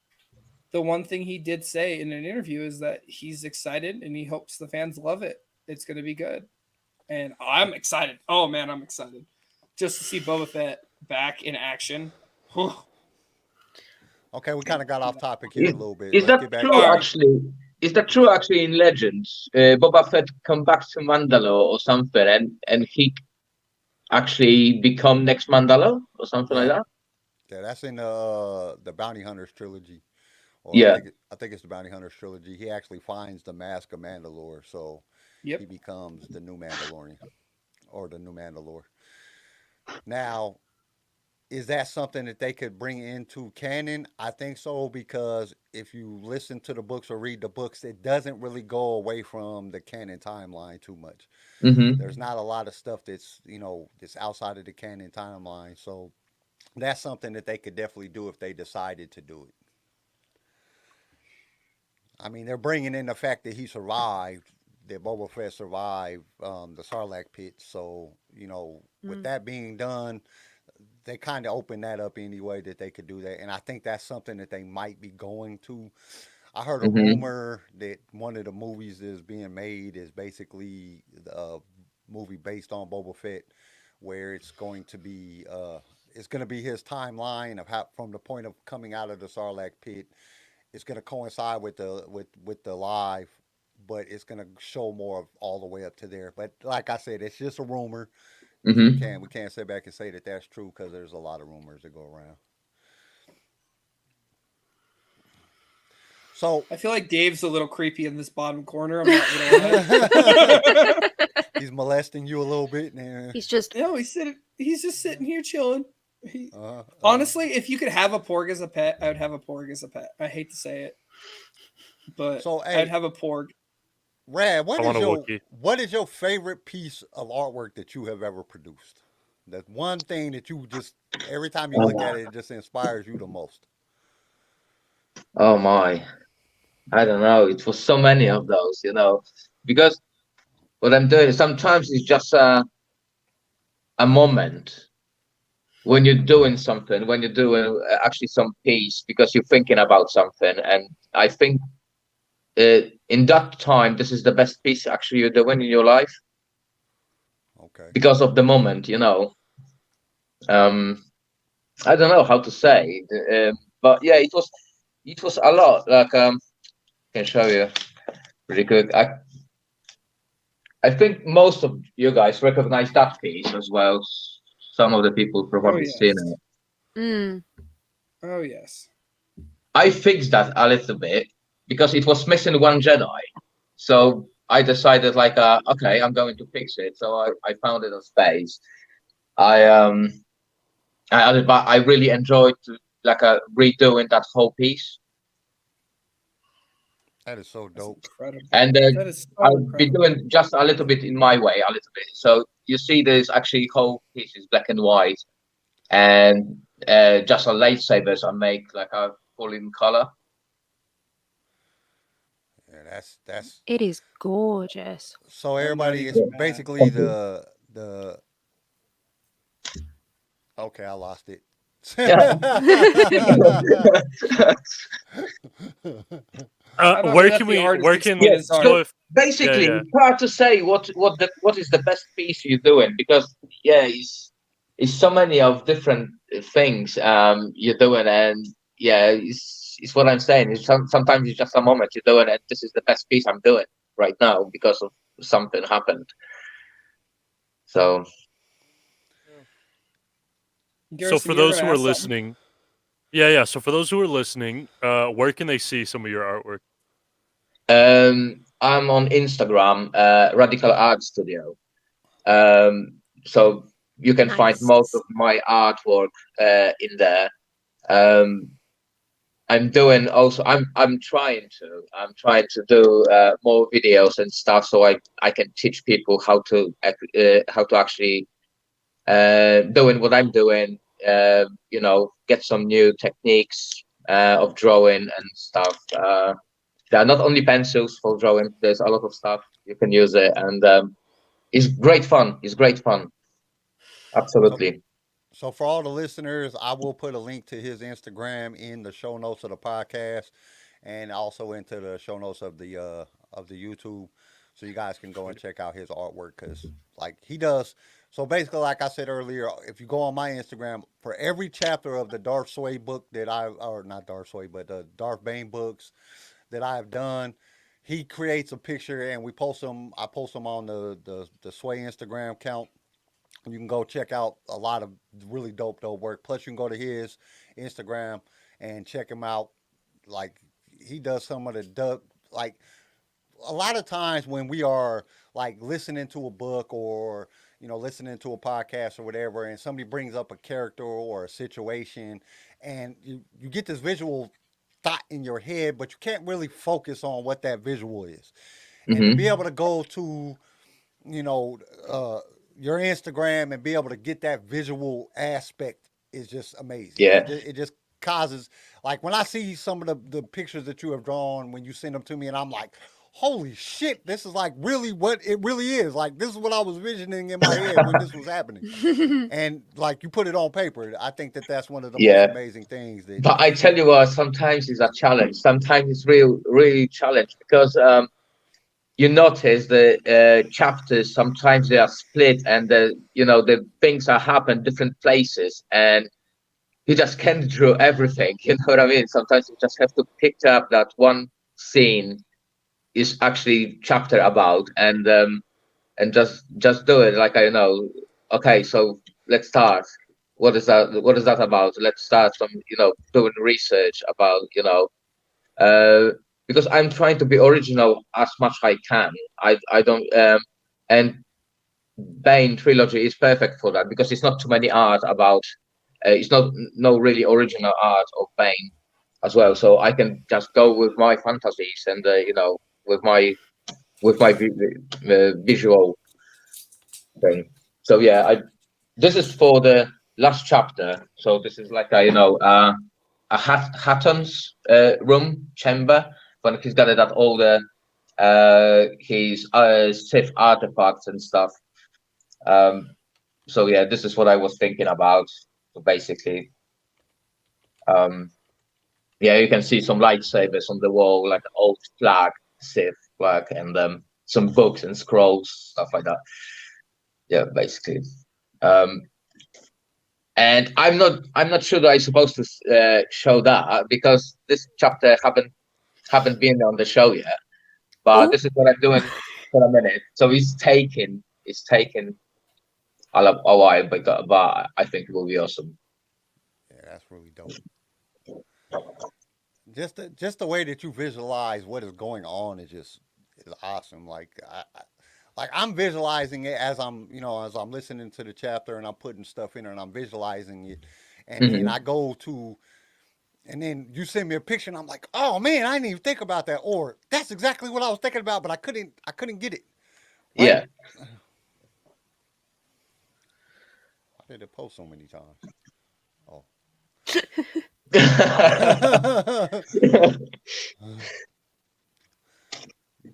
the one thing he did say in an interview is that he's excited and he hopes the fans love it. It's going to be good. And I'm excited. Oh, man, I'm excited. Just to see Boba Fett back in action. Okay, we kind of got off topic here a little bit. Is that true, actually? Is that true, actually, in Legends? Boba Fett come back to Mandalore or something, and he actually become next Mandalore or something like that? Yeah, that's in the Bounty Hunters trilogy. Or Yeah. I think it's the Bounty Hunters trilogy. He actually finds the Mask of Mandalore, so he becomes the new Mandalorian or the new Mandalore. Now, is that something that they could bring into canon? I think so, because if you listen to the books or read the books, it doesn't really go away from the canon timeline too much. Mm-hmm. There's not a lot of stuff that's outside of the canon timeline. So that's something that they could definitely do if they decided to do it. I mean, they're bringing in the fact that he survived, that Boba Fett survived the Sarlacc pit. So, with that being done, they kind of opened that up anyway, that they could do that. And I think that's something that they might be going to. I heard a rumor that one of the movies that is being made is basically a movie based on Boba Fett, where it's going to be his timeline of how, from the point of coming out of the Sarlacc pit. It's going to coincide with the live, but it's going to show more of all the way up to there. But like I said, it's just a rumor. Mm-hmm. We can't sit back and say that that's true, because there's a lot of rumors that go around. So I feel like Dave's a little creepy in this bottom corner. I'm not gonna lie. He's molesting you a little bit. He's just he's just sitting here chilling. Honestly, if you could have a porg as a pet, I would have a porg as a pet. I hate to say it, but I'd have a porg. Rad, I want a Wookiee. what is your favorite piece of artwork that you have ever produced? That's one thing that you just every time you look at it, it just inspires you the most. Oh my, I don't know. It was so many of those, because what I'm doing sometimes is just a moment when you're doing something, when you're doing actually some piece because you're thinking about something, and I think in that time this is the best piece actually you're doing in your life Okay. because of the moment, I don't know how to say, but yeah, it was a lot. Like I can show you pretty quick. I think most of you guys recognize that piece as well. Some of the people probably seen it. Mm. Oh yes. I fixed that a little bit because it was missing one Jedi. So I decided okay, I'm going to fix it. So I found it on space. I really enjoyed redoing that whole piece. That is so dope. Incredible. And That is so I'll be incredible. doing just a little bit in my way, a little bit. So you see, there's actually whole pieces black and white, and just a lightsabers I make like a full in color. Yeah, that's. It is gorgeous. So everybody is even mad. basically the. Okay, I lost it. Where can we? Where can? Yeah, So if basically, yeah. it's hard to say what is the best piece you're doing because it's so many of different things you're doing, and it's what I'm saying. Sometimes it's just a moment you're doing, and this is the best piece I'm doing right now because of something happened. So. So for those who are listening, yeah. So for those who are listening, where can they see some of your artwork? I'm on Instagram, Radical Art Studio. So you can find most of my artwork in there. I'm doing also. I'm trying to do more videos and stuff, so I can teach people how to actually doing what I'm doing. Get some new techniques of drawing and stuff. There are not only pencils for drawing. There's a lot of stuff you can use it, and it's great fun. It's great fun. Absolutely. So for all the listeners, I will put a link to his Instagram in the show notes of the podcast, and also into the show notes of the YouTube, so you guys can go and check out his artwork because he does. So basically, like I said earlier, if you go on my Instagram, for every chapter of the Darth Sway book not Darth Sway, but the Darth Bane books that I have done, he creates a picture and we post them. I post them on the Sway Instagram account. You can go check out a lot of really dope work. Plus, you can go to his Instagram and check him out. Like, he does some of the a lot of times when we are listening to a book or listening to a podcast or whatever, and somebody brings up a character or a situation, and you get this visual thought in your head, but you can't really focus on what that visual is. Mm-hmm. And to be able to go to, your Instagram and be able to get that visual aspect is just amazing. Yeah. It just causes, when I see some of the pictures that you have drawn when you send them to me, and I'm like, holy shit, this is really what it really is. This is what I was visioning in my head when this was happening. And you put it on paper. I think that's one of the most amazing things. But I tell you what, sometimes it's a challenge. Sometimes it's really challenge because you notice the chapters, sometimes they are split and the things are happen different places and you just can't draw everything. You know what I mean? Sometimes you just have to pick up that one scene is actually chapter about and just do it. Okay, so let's start. What is that about? Let's start from doing research about because I'm trying to be original as much as I can. I don't and Bane trilogy is perfect for that because it's not too many art about it's no really original art of Bane as well, so I can just go with my fantasies and with my with my visual thing. So yeah, this is for the last chapter. So this is like a Hatton's room chamber when he's gathered at all the his Sith artifacts and stuff. So yeah, this is what I was thinking about. So basically, yeah, you can see some lightsabers on the wall, like an old flag, Sith flag, and some books and scrolls, stuff like that. Yeah, basically. And I'm not sure that I'm supposed to show that because this chapter haven't been on the show yet. But this is what I'm doing for a minute. So it's taken a while, but I think it will be awesome. Yeah, that's really dope. Just the way that you visualize what is going on is awesome. Like I'm visualizing it as I'm listening to the chapter and I'm putting stuff in there and I'm visualizing it, and then I go to, and then you send me a picture and I'm like, oh man, I didn't even think about that, or that's exactly what I was thinking about, but I couldn't get it. Right? Yeah. I did it post so many times. Oh.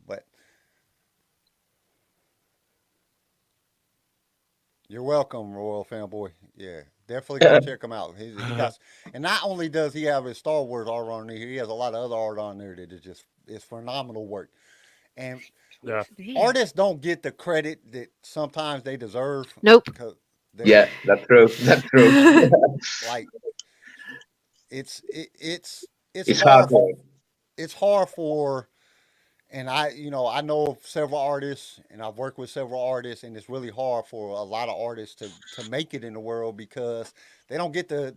But you're welcome, Royal Fanboy. Yeah, definitely go check him out. He got, and not only does he have his Star Wars art on there, he has a lot of other art on there that is phenomenal work. And artists don't get the credit that sometimes they deserve. Nope. Yeah, that's true. That's true. Like it's hard. It's hard for, and I know of several artists, and I've worked with several artists, and it's really hard for a lot of artists to make it in the world because they don't get the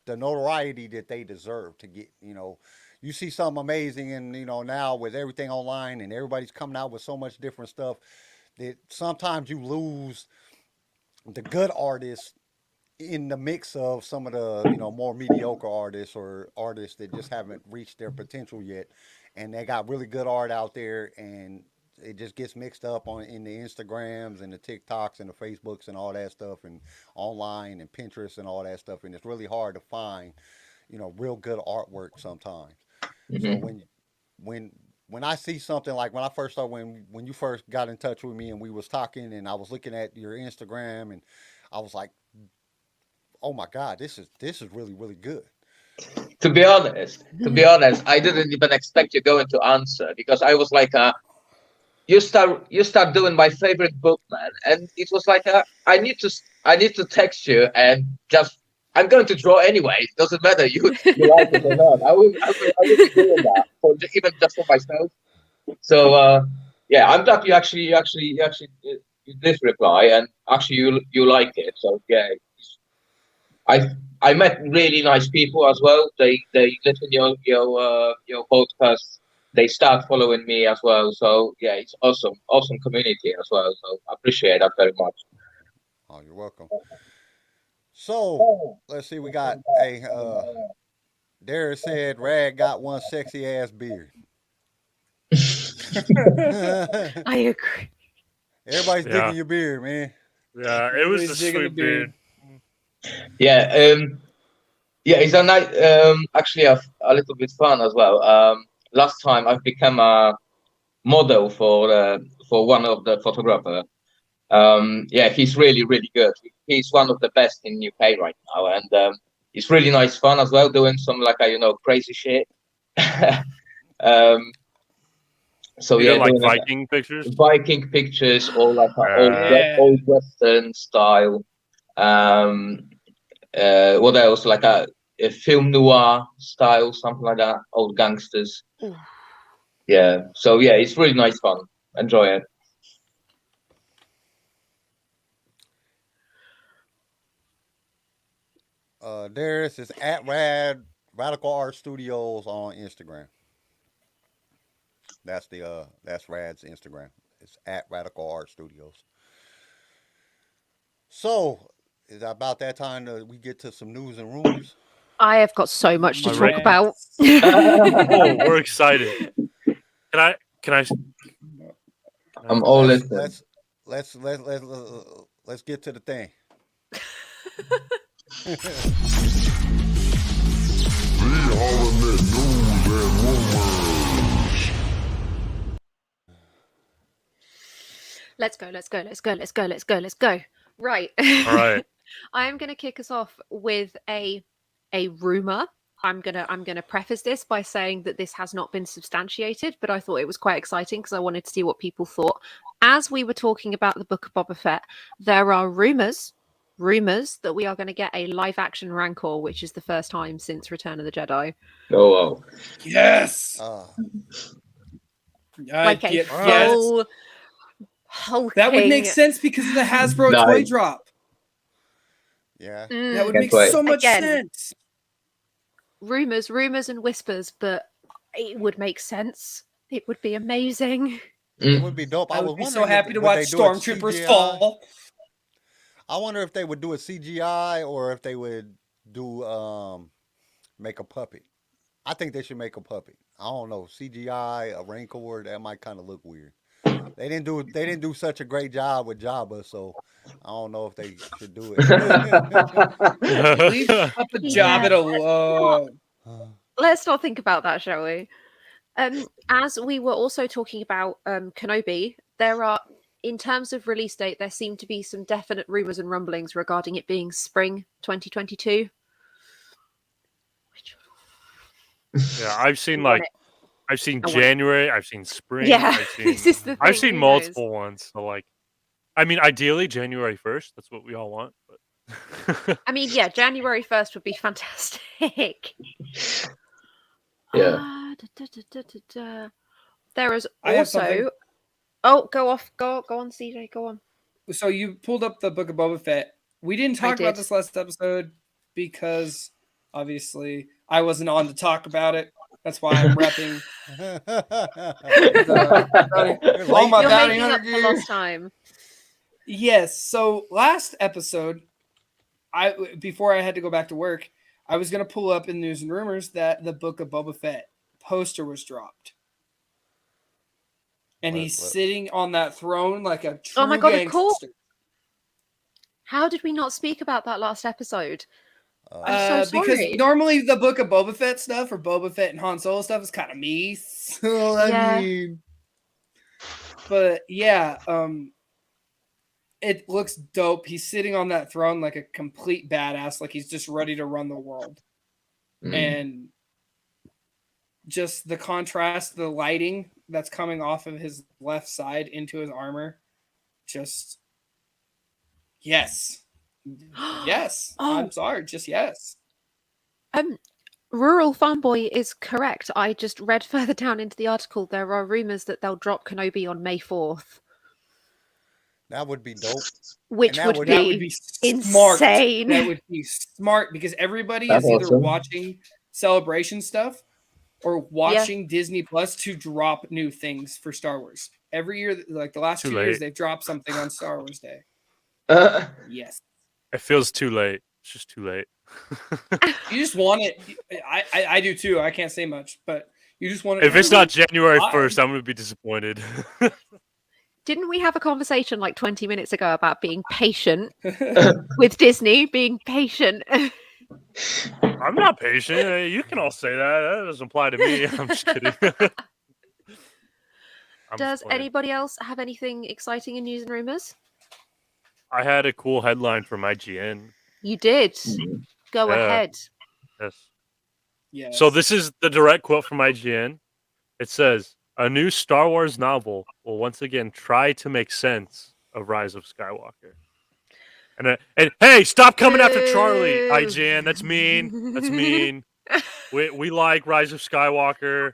notoriety that they deserve to get. You see something amazing, and now with everything online and everybody's coming out with so much different stuff, that sometimes you lose the good artists in the mix of some of the more mediocre artists or artists that just haven't reached their potential yet, and they got really good art out there, and it just gets mixed up in the Instagrams and the TikToks and the Facebooks and all that stuff, and online and Pinterest and all that stuff, and it's really hard to find real good artwork sometimes. So when I see something, like when I first started, when you first got in touch with me and we was talking and I was looking at your Instagram, and I was like, oh my God, this is really, really good. To be honest, I didn't even expect you going to answer, because I was like, you start doing my favorite book, man, and it was like, I need to text you and just, I'm going to draw anyway. It doesn't matter you like it or not. I will be doing that even just for myself. So yeah, I'm glad you actually did reply, and actually you like it. So yeah, I met really nice people as well. They listen your podcast. They start following me as well. So yeah, it's awesome community as well. So I appreciate that very much. Oh, you're welcome. So let's see, we got Darius said Rad got one sexy ass beard. I agree. Everybody's digging your beard, man. Yeah, it was a sweet beard. Yeah, yeah, it's a nice, actually a little bit fun as well. Last time I've become a model for one of the photographer. Yeah, he's really, really good. He's one of the best in UK right now, and it's really nice fun as well, doing some crazy shit. So you yeah, like Viking pictures, or like old Western style. What else? Like a film noir style, something like that. Old gangsters. Yeah. So yeah, it's really nice fun. Enjoy it. Darius is at Radical Art Studios on Instagram. That's Rad's Instagram. It's at Radical Art Studios. So, is that about that time that we get to some news and rumors? I have got so much to talk about. Oh, we're excited. Can I? I'm all let's listening. let's get to the thing. The alternate news and rumors. Let's go. Right. All right. I am going to kick us off with a rumor. I'm gonna preface this by saying that this has not been substantiated, but I thought it was quite exciting because I wanted to see what people thought. As we were talking about the Book of Boba Fett, there are rumors that we are going to get a live action Rancor, which is the first time since Return of the Jedi. Oh, wow. Yes. Like a yes. full hulking. That would make sense because of the Hasbro Nice. toy drop. Yeah. That would Can't make wait. so much Again. sense. Rumors and whispers, but it would make sense. It would be amazing. It would be dope. I was would be so wondering happy if- to would watch they do it Stormtroopers CGI? fall. I wonder if they would do a CGI or if they would do make a puppet. I think they should make a puppet. I don't know, CGI, a Rancor, that might kind of look weird. They didn't do such a great job with Jabba, so I don't know if they should do it. Leave up a job alone. Let's not think about that, shall we? As we were also talking about Kenobi, there are, in terms of release date, there seem to be some definite rumors and rumblings regarding it being spring 2022. Yeah, I've seen I've seen I want January, I've seen spring, Yeah, I've seen, this is the I've thing, seen who multiple ones. So like, I mean, ideally January 1st. That's what we all want. But I mean, yeah, January 1st would be fantastic. Yeah. There is I have something. also. Oh, go on, CJ, go on. So you pulled up the Book of Boba Fett. We didn't talk about did. this last episode because obviously I wasn't on to talk about it. That's why I'm repping all my You're bounty making hunter up for gear. lost time. Yes. So last episode, before I had to go back to work, I was going to pull up in news and rumors that the Book of Boba Fett poster was dropped. And he's sitting on that throne like a true Oh my God, of gangster. course. How did we not speak about that last episode? I'm so because sorry. normally the Book of Boba Fett stuff or Boba Fett and Han Solo stuff is kind of me. So Yeah. I mean, but yeah, it looks dope. He's sitting on that throne like a complete badass, like he's just ready to run the world. And just the contrast, the lighting that's coming off of his left side into his armor, just yes. Yes. Oh. I'm sorry, just yes. Rural Farm Boy is correct. I just read further down into the article. There are rumors that they'll drop Kenobi on May 4th, That would be dope. which And would That would be be smart. insane. That would be smart because everybody That's is either awesome. watching celebration stuff or watching Disney Plus to drop new things for Star Wars. Every year, like the last Too 2 years, late. they've dropped something on Star Wars Day. Yes. it feels too late. It's just too late. You just want it. I do too. I can't say much, but you just want it. If it's not January Why? 1st, I'm gonna be disappointed. Didn't we have a conversation like 20 minutes ago about being patient with Disney, being patient? I'm not patient. You can all say that. That doesn't apply to me. I'm just kidding. I'm Does just playing. anybody else have anything exciting in news and rumors? I had a cool headline from IGN. You did. Go Yeah. ahead. Yes. Yes. So this is the direct quote from IGN. It says, "A new Star Wars novel will once again try to make sense of Rise of Skywalker." And hey, stop coming after Charlie, Boo. IGN. That's mean. That's mean. We like Rise of Skywalker.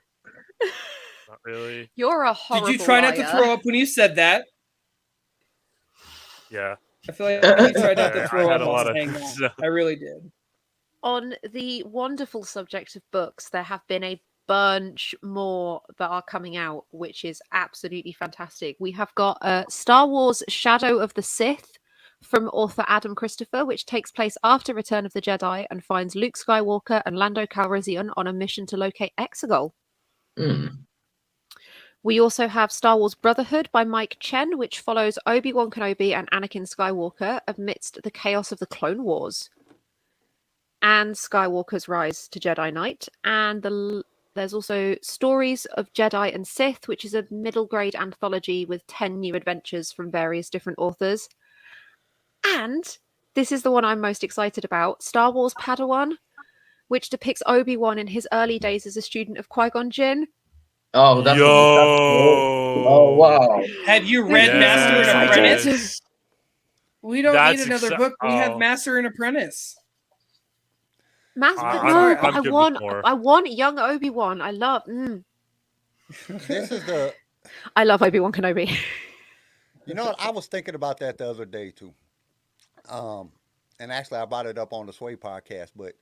Not really. You're a horrible Did you try not to liar. throw up when you said that? Yeah. I feel like you tried not to I throw had up a lot while of- saying that. I really did. On the wonderful subject of books, there have been a bunch more that are coming out, which is absolutely fantastic. We have got Star Wars Shadow of the Sith from author Adam Christopher, which takes place after Return of the Jedi and finds Luke Skywalker and Lando Calrissian on a mission to locate Exegol. We also have Star Wars Brotherhood by Mike Chen, which follows Obi-Wan Kenobi and Anakin Skywalker amidst the chaos of the Clone Wars. And Skywalker's rise to Jedi Knight. And there's also Stories of Jedi and Sith, which is a middle grade anthology with 10 new adventures from various different authors. And this is the one I'm most excited about, Star Wars Padawan, which depicts Obi-Wan in his early days as a student of Qui-Gon Jinn. Oh, that's oh wow! Have you read Master and Apprentice? We don't That's need another book. We have Master and Apprentice. I want young Obi-Wan. I love. This is the. I love Obi-Wan Kenobi. You know what? I was thinking about that the other day too. And actually, I brought it up on the Sway podcast. But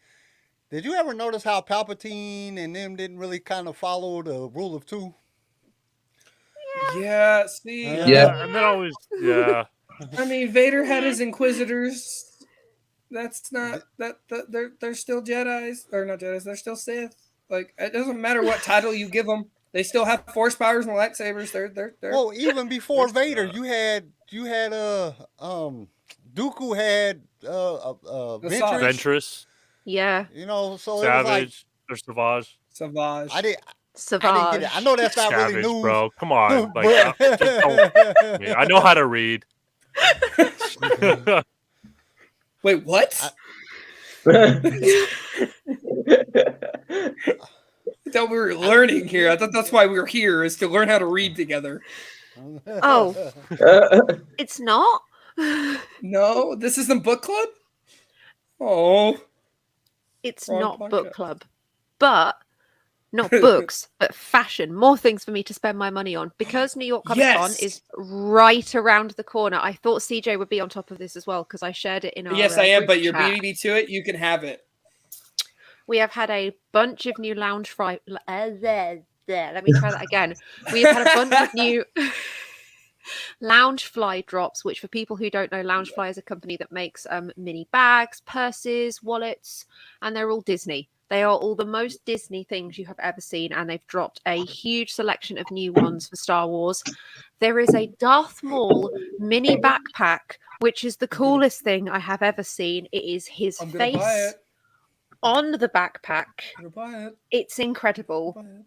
did you ever notice how Palpatine and them didn't really kind of follow the rule of two? Yeah. See. Yeah. And then always. Yeah. I mean, Vader had his Inquisitors. That's not that. They're still Jedi's or not Jedi's. They're still Sith. Like it doesn't matter what title you give them. They still have Force powers and lightsabers. They're. Well, even before Vader, you had Dooku had Ventress. Yeah. You know, so Savage. It was like, Savage. I didn't Savage. get it. I know that's not Savage, really news, bro. Come on, like, I know how to read. Wait, what? Oh, I thought we were learning here. I thought that's why we were here, is to learn how to read together. Oh, it's not? No, this isn't book club? Oh. It's Wrong not podcast. book club. But, not books, but fashion. More things for me to spend my money on. Because New York Comic Con is right around the corner, I thought CJ would be on top of this as well, because I shared it in our Yes, I am, group but you're chat. beating me to it. You can have it. We have had a bunch of new Loungefly. Let me try that again. We have had a bunch of new Loungefly drops, which for people who don't know, Loungefly is a company that makes mini bags, purses, wallets, and they're all Disney. They are all the most Disney things you have ever seen, and they've dropped a huge selection of new ones for Star Wars. There is a Darth Maul mini backpack, which is the coolest thing I have ever seen. It is his I'm gonna buy face it. on the backpack. I'm gonna buy it. It's incredible. Buy it.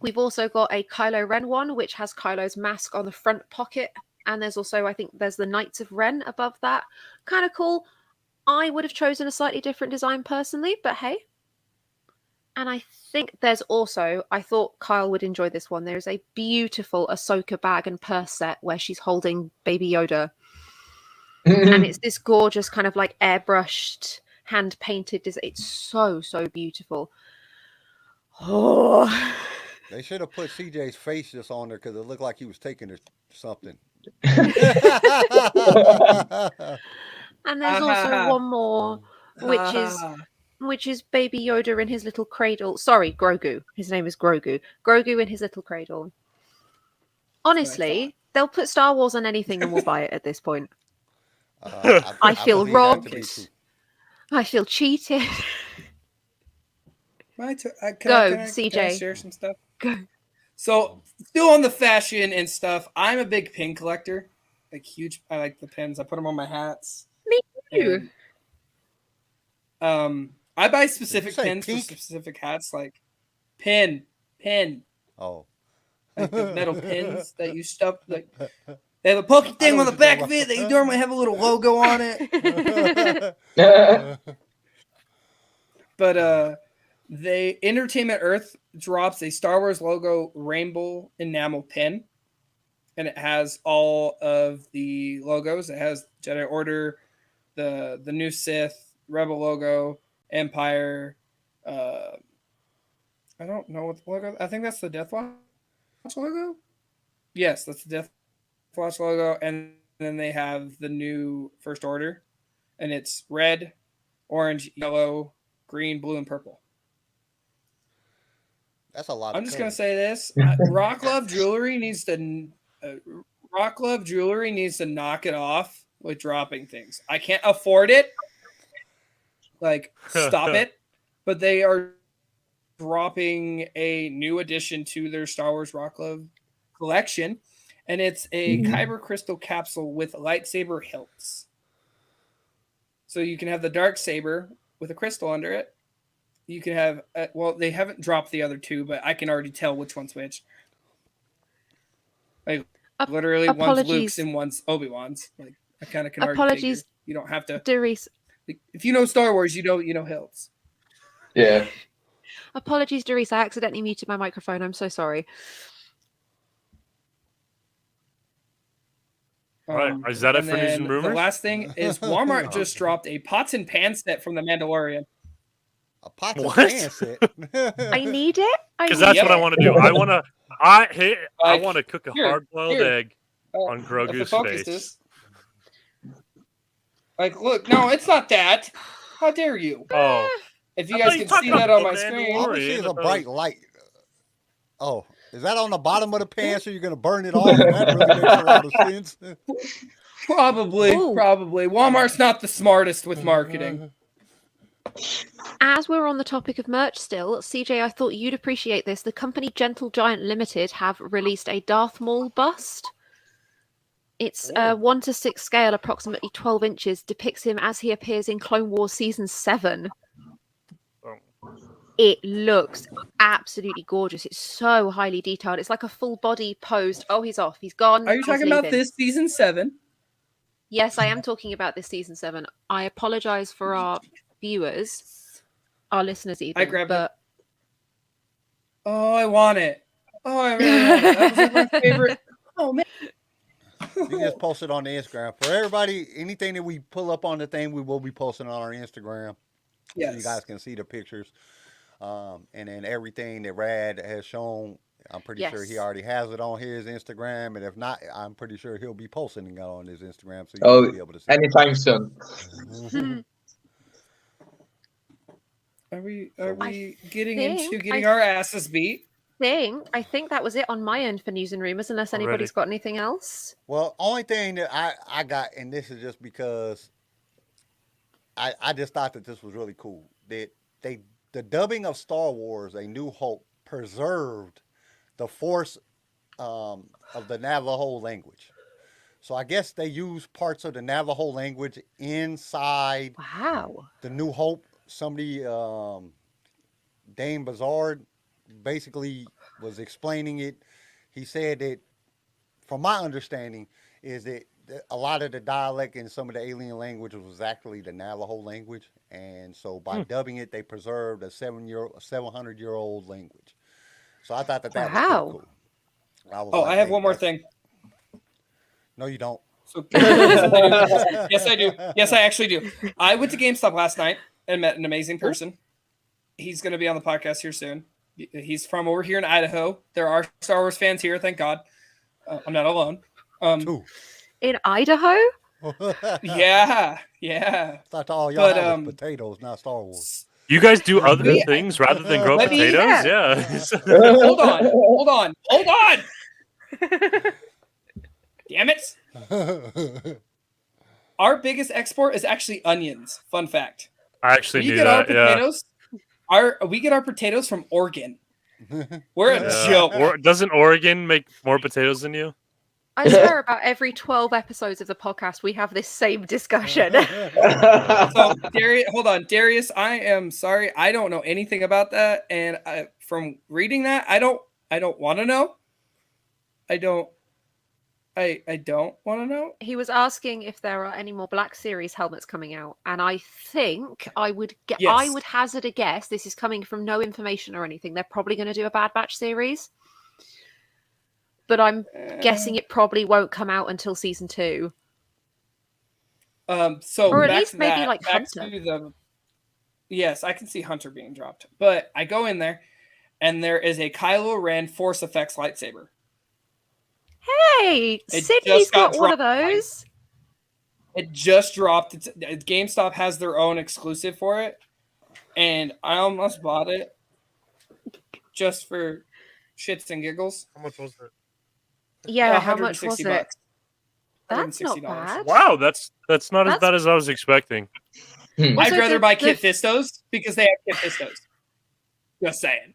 We've also got a Kylo Ren one, which has Kylo's mask on the front pocket. And there's also, I think there's the Knights of Ren above that. Kind of cool. I would have chosen a slightly different design personally, but hey. And I think there's also, I thought Kyle would enjoy this one. There's a beautiful Ahsoka bag and purse set where she's holding Baby Yoda. And it's this gorgeous kind of like airbrushed, hand-painted design. It's so, so beautiful. Oh. They should have put CJ's face just on there because it looked like he was taking something. And there's also one more, which is Baby Yoda in his little cradle. Sorry, Grogu. His name is Grogu. Grogu in his little cradle. Honestly, they'll put Star Wars on anything and we'll buy it at this point. I feel robbed. I feel cheated. Can CJ. I share some stuff? Go. So, still on the fashion and stuff, I'm a big pin collector. Like, huge. I like the pins. I put them on my hats. Me too. And, I buy specific pins for specific hats, like pin. Oh. Like the metal pins that you stuff. Like, they have a pokey thing on the back of it. They normally have a little logo on it. But, Entertainment Earth drops a Star Wars logo rainbow enamel pin, and it has all of the logos. It has Jedi Order, the new Sith, Rebel logo, Empire. I don't know what the logo. I think that's the Death Watch logo. Yes, that's the Death Watch logo, and then they have the new First Order, and it's red, orange, yellow, green, blue, and purple. That's a lot. I'm just gonna say this: Rock Love Jewelry needs to knock it off with dropping things. I can't afford it. Like, stop it! But they are dropping a new addition to their Star Wars Rock Love collection, and it's a Kyber crystal capsule with lightsaber hilts. So you can have the dark saber with a crystal under it. You can have, well, they haven't dropped the other two, but I can already tell which one's which. Like, literally, one's Luke's and one's Obi-Wan's. Like, I kind of can already figure. You don't have to. Darius. Like, if you know Star Wars, you know hilts. Yeah. Apologies, Darius. I accidentally muted my microphone. I'm so sorry. Right. Is that it for news and rumors? The last thing is Walmart just dropped a pots and pan set from The Mandalorian. A pots and pan set? I need it. Because that's what I want to do. I want to cook a hard-boiled egg on Grogu's face. Like, look, no, it's not that. How dare you? Oh. If you guys can see that on my screen. All we see is a bright light. Oh, is that on the bottom of the pan so you're going to burn it off? That really makes a lot of sense. Probably. Walmart's not the smartest with marketing. As we're on the topic of merch still, CJ, I thought you'd appreciate this. The company Gentle Giant Limited have released a Darth Maul bust. It's 1:6 scale, approximately 12 inches, depicts him as he appears in Clone Wars Season 7. It looks absolutely gorgeous. It's so highly detailed. It's like a full body posed. Oh, he's off. He's gone. Are you talking about this Season 7? Yes, I am talking about this Season 7. I apologize for our viewers, our listeners even. I grabbed it. Oh, I want it. Oh, I really want it. That was like my favorite. Oh, man. You can just post it on the Instagram. For everybody, anything that we pull up on the thing, we will be posting on our Instagram. Yes. So you guys can see the pictures. And then everything that Rad has shown, I'm pretty sure he already has it on his Instagram. And if not, I'm pretty sure he'll be posting it on his Instagram. So you'll be able to see anytime soon. Are we getting into our asses beat? I think that was it on my end for news and rumors, unless anybody's got anything else. Well, only thing that I got, and this is just because I just thought that this was really cool, that the dubbing of Star Wars, A New Hope, preserved the force of the Navajo language. So I guess they use parts of the Navajo language inside the New Hope. Somebody, Dane Bazard, basically was explaining it. He said that, from my understanding, is that a lot of the dialect in some of the alien languages was actually the Navajo language, and so by dubbing it, they preserved a 700-year-old language. So I thought that was pretty cool. I have one more thing. No, you don't. So, yes, I do. Yes, I actually do. I went to GameStop last night and met an amazing person. He's going to be on the podcast here soon. He's from over here in Idaho. There are Star Wars fans here, thank God. I'm not alone. In Idaho? Yeah. I thought all y'all had was potatoes, not Star Wars. You guys do other things rather than grow potatoes? Yeah. Hold on. Damn it. Our biggest export is actually onions. Fun fact. I actually knew that, We get our potatoes from Oregon. We're a joke. Doesn't Oregon make more potatoes than you? I swear about every 12 episodes of the podcast, we have this same discussion. So, Darius, I am sorry. I don't know anything about that. And from reading that, I don't want to know. I don't want to know. He was asking if there are any more Black Series helmets coming out, and I think I would hazard a guess. This is coming from no information or anything. They're probably going to do a Bad Batch series, but I'm guessing it probably won't come out until season 2. Or at least maybe like Hunter. Yes, I can see Hunter being dropped, but I go in there, and there is a Kylo Ren Force Effects lightsaber. Hey, Sydney's got one of those. It just dropped. GameStop has their own exclusive for it, and I almost bought it just for shits and giggles. How much was it? Yeah, how much was it? $160. That's not bad. Wow, that's not as bad as I was expecting. I'd rather buy Kit Fistos because they have Kit Fistos. Just saying.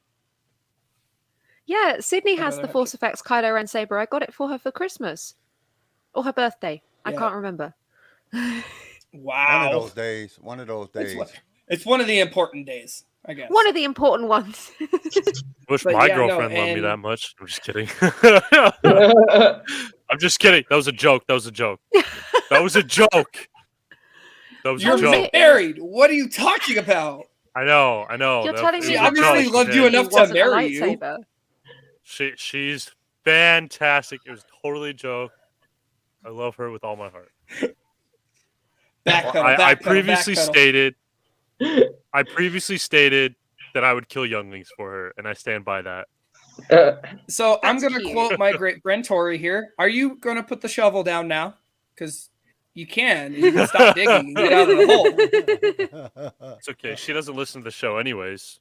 Yeah, Sydney I'd has rather the have Force Effects Kylo Ren saber. I got it for her for Christmas. Or her birthday. I Yeah. can't remember. Wow. One of those days. One of those days. It's one of the important days, I guess. One of the important ones. Wish But my yeah, no, girlfriend loved me and- that much. I'm just kidding. I'm just kidding. That was a joke. That was a joke. That was a joke. That was You're a joke. married. What are you talking about? I know. You're That- telling it me She was a obviously joke, loved okay? you enough It to wasn't a marry you. lightsaber. She's fantastic. It was totally a joke. I love her with all my heart. I previously stated that I would kill younglings for her, and I stand by that. So I'm That's going to cute. quote my great Brentori here. Are you going to put the shovel down now? Because you can. You can stop digging and get out of the hole. It's okay. She doesn't listen to the show anyways.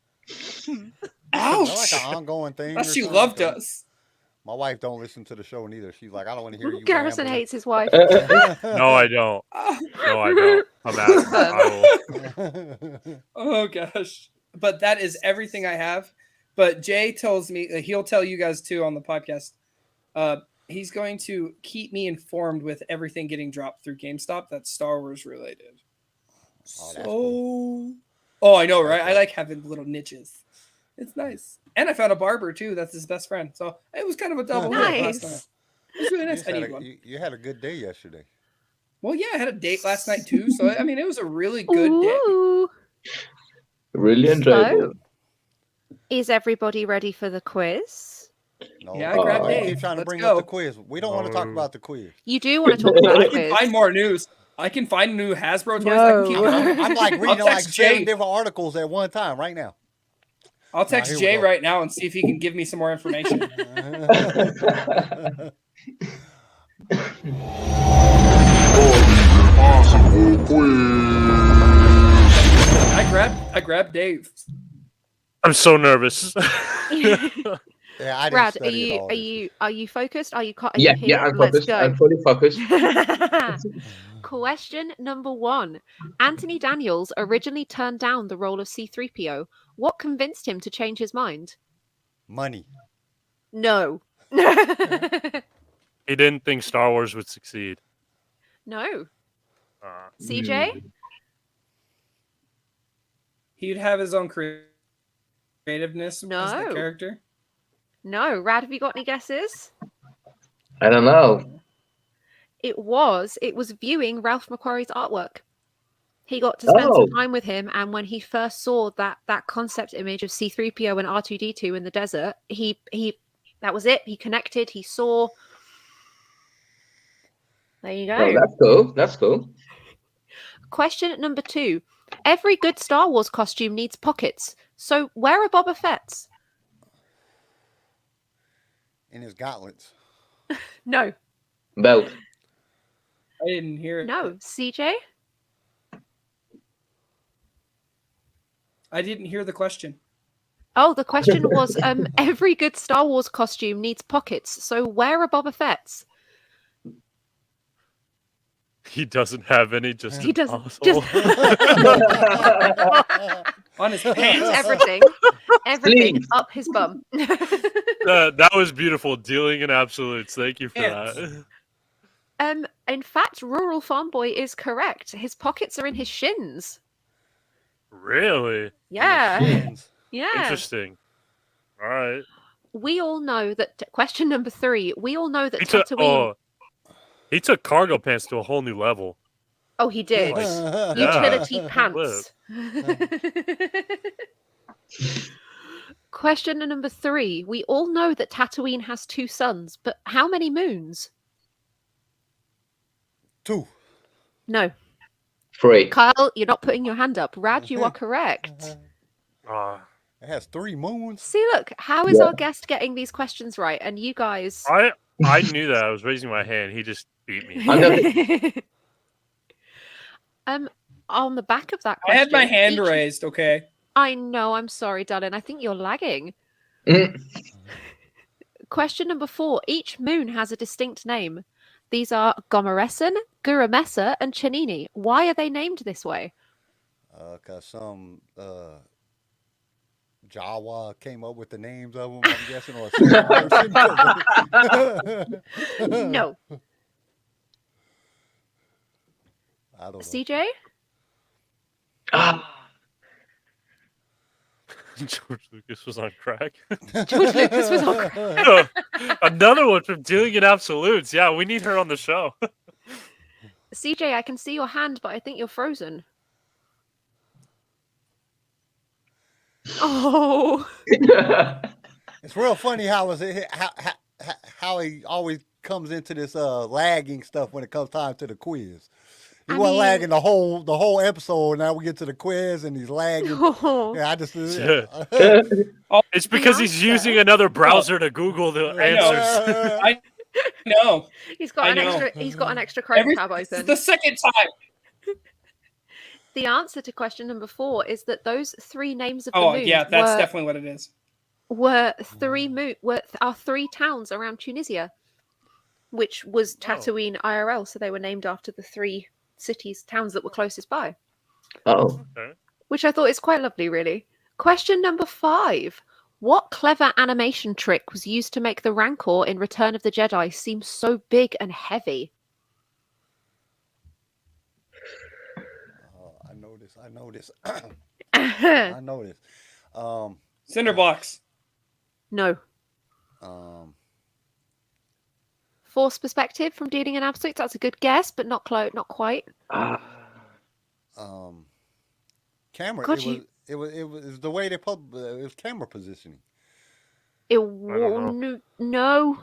Ouch! Like an ongoing thing. Thought or she something? loved us. My wife don't listen to the show neither. She's like, I don't want to hear you. Garrison rambling. hates his wife. No, I don't. No, I don't. I'm out. Oh gosh. But that is everything I have. But Jay tells me he'll tell you guys too on the podcast. He's going to keep me informed with everything getting dropped through GameStop that's Star Wars related. Oh, that's cool. Oh, I know, right? I like having little niches. It's nice. And I found a barber too. That's his best friend. So it was kind of a double hit last night. Nice. It was really nice. I need one. You had a good day yesterday. Well, yeah, I had a date last night too. So I mean, it was a really good day. Ooh. Really enjoyable. So, is everybody ready for the quiz? No, Yeah, I grabbed you Dave. keep trying to Let's bring go. up the quiz. We don't want to talk No. about the quiz. You do want to talk about I the can quiz. find more news. I can find new Hasbro toys. I can keep No. going. I'm like reading I'll like text 7 Jay. different articles at one time right now. I'll text here we Jay go. right now and see if he can give me some more information. Impossible quiz. I grabbed Dave. I'm so nervous. Yeah, I didn't Brad, study it all this week. are you focused? Are you Yeah, here? yeah, I'm Let's focused. go. I'm fully focused. Question number 1. Anthony Daniels originally turned down the role of C-3PO. What convinced him to change his mind? Money. No. He didn't think Star Wars would succeed. No. Uh, CJ? He'd have his own creativeness as the No. character. No. Rad, have you got any guesses? I don't know. It was viewing Ralph McQuarrie's artwork. He got to spend some time with him, and when he first saw that concept image of C-3PO and R2-D2 in the desert, he that was it. He connected. He saw. There you go. Oh, that's cool. That's cool. Question number 2. Every good Star Wars costume needs pockets. So where are Boba Fett's? In his gauntlets. No. Belt. I didn't hear it. No. CJ? I didn't hear the question. Oh, the question was every good Star Wars costume needs pockets. So where are Boba Fett's? he doesn't have any. Just He an doesn't. asshole. On his It's pants. everything. Everything Sleeves. up his bum. That was beautiful. Dealing in absolutes. Thank you for Yes. that. In fact, Rural Farm Boy is correct. His pockets are in his shins. Really Yeah. Shins. Yeah. interesting. All right. We all know that question number 3. We all know that He took, Tatooine. he took cargo pants to a whole new level. Oh, he did. Yeah. Utility pants. Question number 3. We all know that Tatooine has 2 suns, but how many moons? 2. No. 3. Kyle, you're not putting your hand up. Rad, you are correct. It has 3 moons. See, look, how is Yeah. our guest getting these questions right? And you guys. I knew that. I was raising my hand. He just beat me. On the back of that I question. had my hand each- raised, okay? I know, I'm sorry, darling. I think you're lagging. Mm. Question number 4. Each moon has a distinct name. These are Gomeresan, Guramessa, and Chanini. Why are they named this way? Because some Jawa came up with the names of them, I'm guessing, or a certain person. No. I don't know. CJ? George Lucas was on crack. George Lucas was on crack. Another one from Dealing in Absolutes. Yeah, we need her on the show. CJ, I can see your hand, but I think you're frozen. Oh. It's real funny how he always comes into this lagging stuff when it comes time to the quiz. He wasn't lagging the whole episode. Now we get to the quiz and he's lagging. Yeah, I just. It's because he's using another browser to Google the answers. I know. He's got an extra Chrome tab open. This is the second time. The answer to question number 4 is that those 3 names of the moon. Yeah, that's definitely what it is. Were 3 towns around Tunisia, which was Tatooine IRL. So they were named after the 3 towns that were closest by. Oh. Okay. Which I thought is quite lovely, really. Question number 5. What clever animation trick was used to make the Rancor in Return of the Jedi seem so big and heavy? I know this. I know this. Cinderblocks. No. Force perspective from Dealing in Absolutes. That's a good guess, but not quite. Camera. God, it was the way they it was camera positioning. No.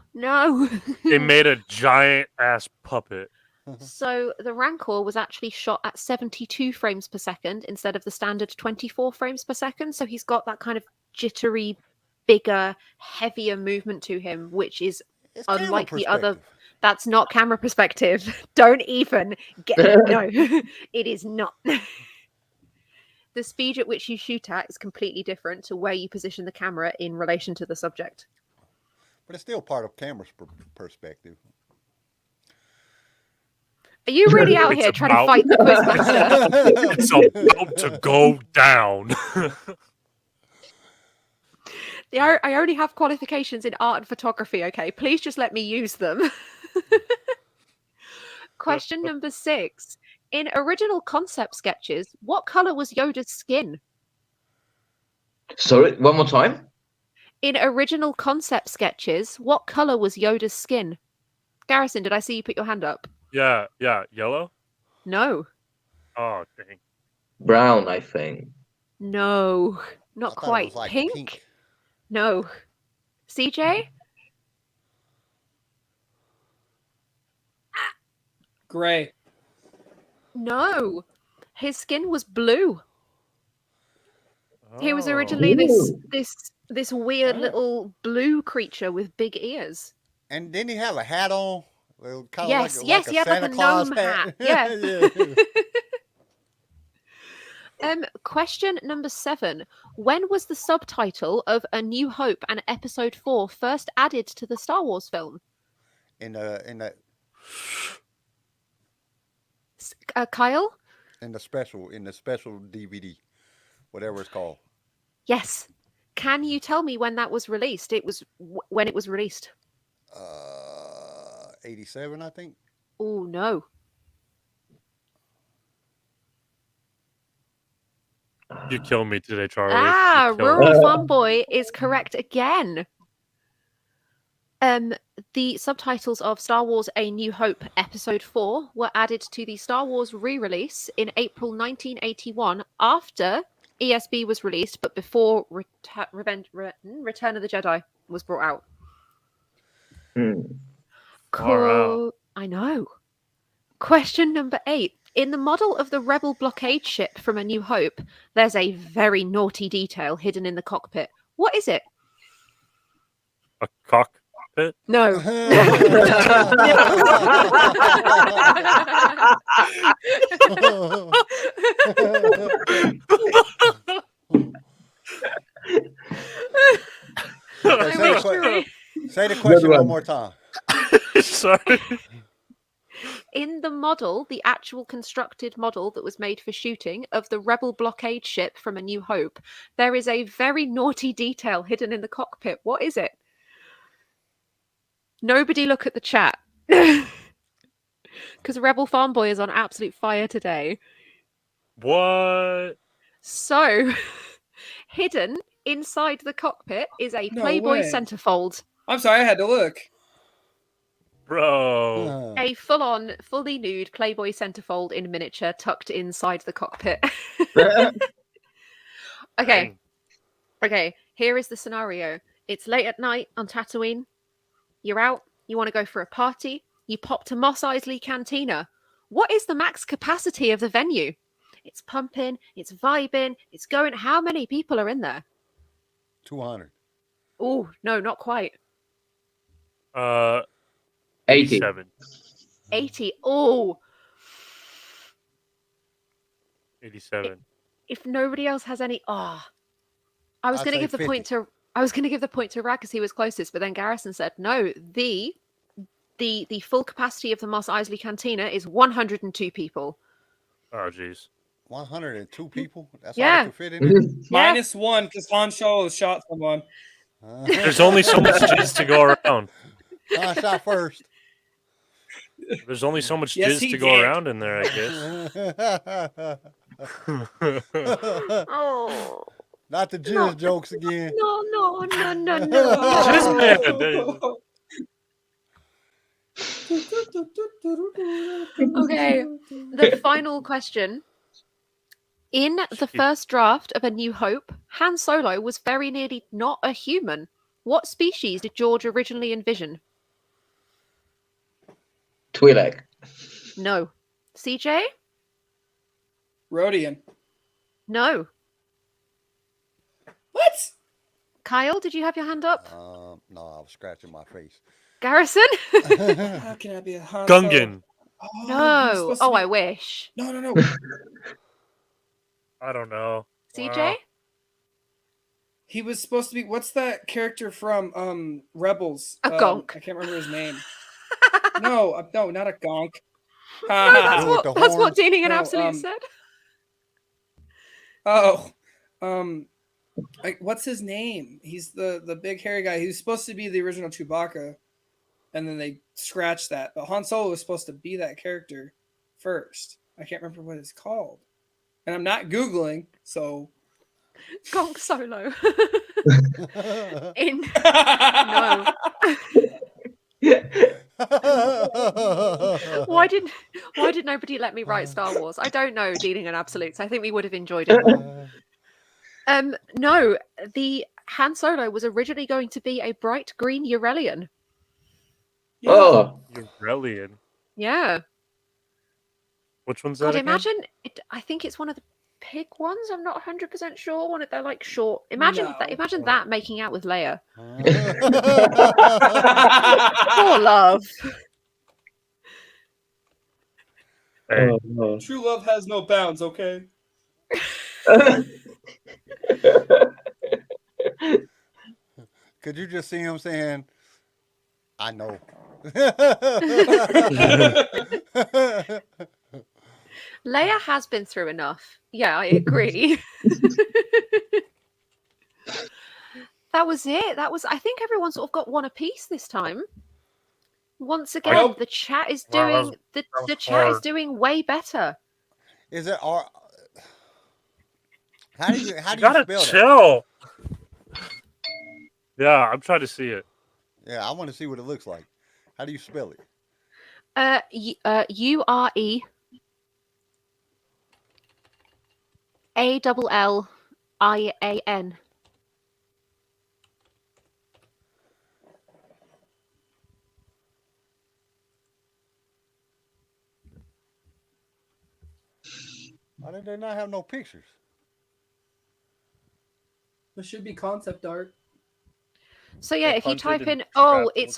They made a giant ass puppet. So the Rancor was actually shot at 72 frames per second instead of the standard 24 frames per second. So he's got that kind of jittery, bigger, heavier movement to him, which is unlike the other. That's not camera perspective. Don't even get no. It is not. The speed at which you shoot at is completely different to where you position the camera in relation to the subject. But it's still part of camera's perspective. Are you really out here trying to fight the quizmaster? It's about to go down. I only have qualifications in art and photography, okay? Please just let me use them. Question number 6. In original concept sketches, what color was Yoda's skin? Sorry, one more time. In original concept sketches, what color was Yoda's skin? Garrison, did I see you put your hand up? Yeah. Yellow? No. Oh, dang. Brown, I think. No, not quite. Like pink? No. CJ? Gray. No. His skin was blue. He was Oh. originally this weird little blue creature with big ears. And didn't he have a hat on? Yes, like he had like a gnome hat. Yeah. Question number 7. When was the subtitle of A New Hope and Episode 4 first added to the Star Wars film? Kyle? In the special DVD, whatever it's called. Yes. Can you tell me when that was released? When it was released. 87, I think. Oh no. You killed me today, Charlie. Rural Farm Boy is correct again. The subtitles of Star Wars A New Hope Episode 4 were added to the Star Wars re-release in April 1981 after ESB was released, but before Return of the Jedi was brought out. Cool. I know. Question number 8. In the model of the Rebel blockade ship from A New Hope, there's a very naughty detail hidden in the cockpit. What is it? A cockpit? No. Say the question one more time. Sorry. In the model, the actual constructed model that was made for shooting of the Rebel blockade ship from A New Hope, there is a very naughty detail hidden in the cockpit. What is it? Nobody look at the chat. Because Rebel Farm Boy is on absolute fire today. What? So, hidden inside the cockpit is a No Playboy way. centerfold. I'm sorry, I had to look. Bro. A full-on, fully nude Playboy centerfold in miniature tucked inside the cockpit. Okay. Okay, here is the scenario. It's late at night on Tatooine. You're out. You want to go for a party. You pop to Mos Eisley Cantina. What is the max capacity of the venue? It's pumping. It's vibing. It's going. How many people are in there? 200. Oh, no, not quite. 80. 87. 80. Oh. 87. If nobody else has any, I was I'd going to say give the 50. point to. I was going to give the point to Rad because he was closest, but then Garrison said no. The full capacity of the Mos Eisley Cantina is 102 people. Oh, jeez. 102 people? That's Yeah. all they could fit in it? Minus one because Han Solo shot someone. There's only so much jizz to go around. I shot first. There's only so much Yes, jizz he to go did. around in there, I guess. Oh. Not the jizz jokes again. No. Jizz man. Okay. The final question. In the first draft of A New Hope, Han Solo was very nearly not a human. What species did George originally envision? Twi'lek. No. CJ? Rhodian. No. What? Kyle, did you have your hand up? No, I was scratching my face. Garrison? How can I be a Han Solo? Gungan. Oh, he was No. supposed to Oh, be- I wish. No. I don't know. CJ? Wow. He was supposed to be. What's that character from Rebels? A gonk. I can't remember his name. No, not a gonk. No, that's with the what horns. Deaning and No, Absolute said. What's his name? He's the big hairy guy. He was supposed to be the original Chewbacca, and then they scratched that. But Han Solo was supposed to be that character first. I can't remember what it's called, and I'm not googling. So Gonk Solo. No. Why did nobody let me write Star Wars? I don't know, Dealing in Absolutes. I think we would have enjoyed it more. No, the Han Solo was originally going to be a bright green Urelian. Oh. Urelian. Yeah. Which one's that God, again? imagine I think it's one of the pig ones. I'm not 100% sure. One of they're like short. Imagine No. Imagine that making out with Leia. Poor love. Hey, Oh. True love has no bounds. Okay. Could you just see him saying, I know. Leia has been through enough. Yeah, I agree. That was it. I think everyone sort of got one apiece this time. Once again, Nope. the chat is Wow, doing that was the chat is hard. doing way better. Is it R? How do you You spell gotta that? chill. Yeah, I'm trying to see it. Yeah, I want to see what it looks like. How do you spell it? URE ALLIAN. Why did they not have no pictures? There should be concept art. So yeah, They if you punted type and in scrapped it's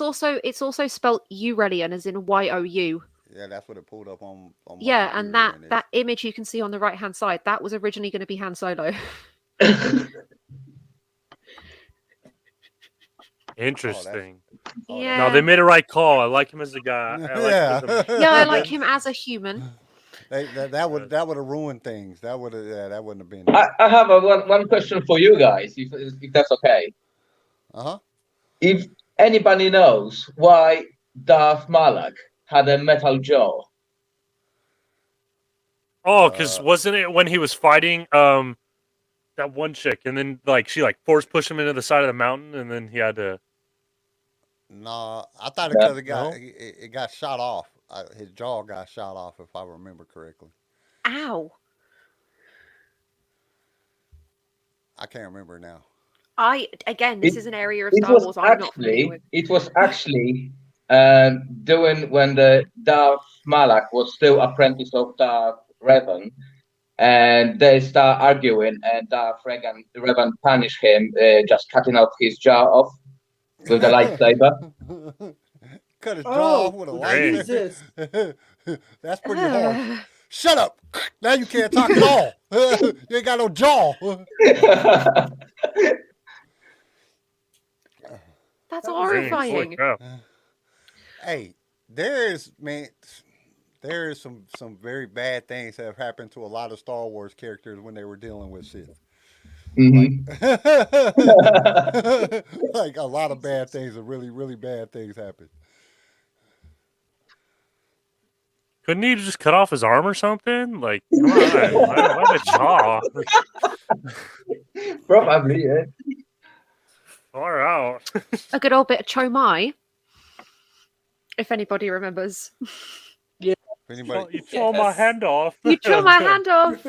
also spelled Urelian as in YOU. Yeah, that's what it pulled up on my Yeah, and computer, and that image you can see on the right hand side, that was originally going to be Han Solo. Interesting. Yeah. No, they made a right call. I like him as a guy. I like him as a human. That would have ruined things. That wouldn't have been. I have one question for you guys, if that's okay. If anybody knows why Darth Malak had a metal jaw. Oh, because wasn't it when he was fighting that one chick, and then she force pushed him into the side of the mountain, and then he had to. No, I thought it because it got shot off. His jaw got shot off, if I remember correctly. Ow! I can't remember now. This is an area of Star Wars I'm not familiar with. It was actually doing when the Darth Malak was still apprentice of Darth Revan, and they start arguing, and Darth Revan punished him, just cutting off his jaw off with the lightsaber. Cut his jaw off with a lightsaber. That's pretty hard. Shut up! Now you can't talk at all. You ain't got no jaw. That's horrifying. Hey, there is some very bad things that have happened to a lot of Star Wars characters when they were dealing with Sith. Like a lot of bad things, and really, really bad things happen. Couldn't he just cut off his arm or something? Like, come on, why the jaw? Probably, yeah. Far out. A good old bit of Cho Mai, if anybody remembers. Yeah. You tore my hand off. You tore my hand off.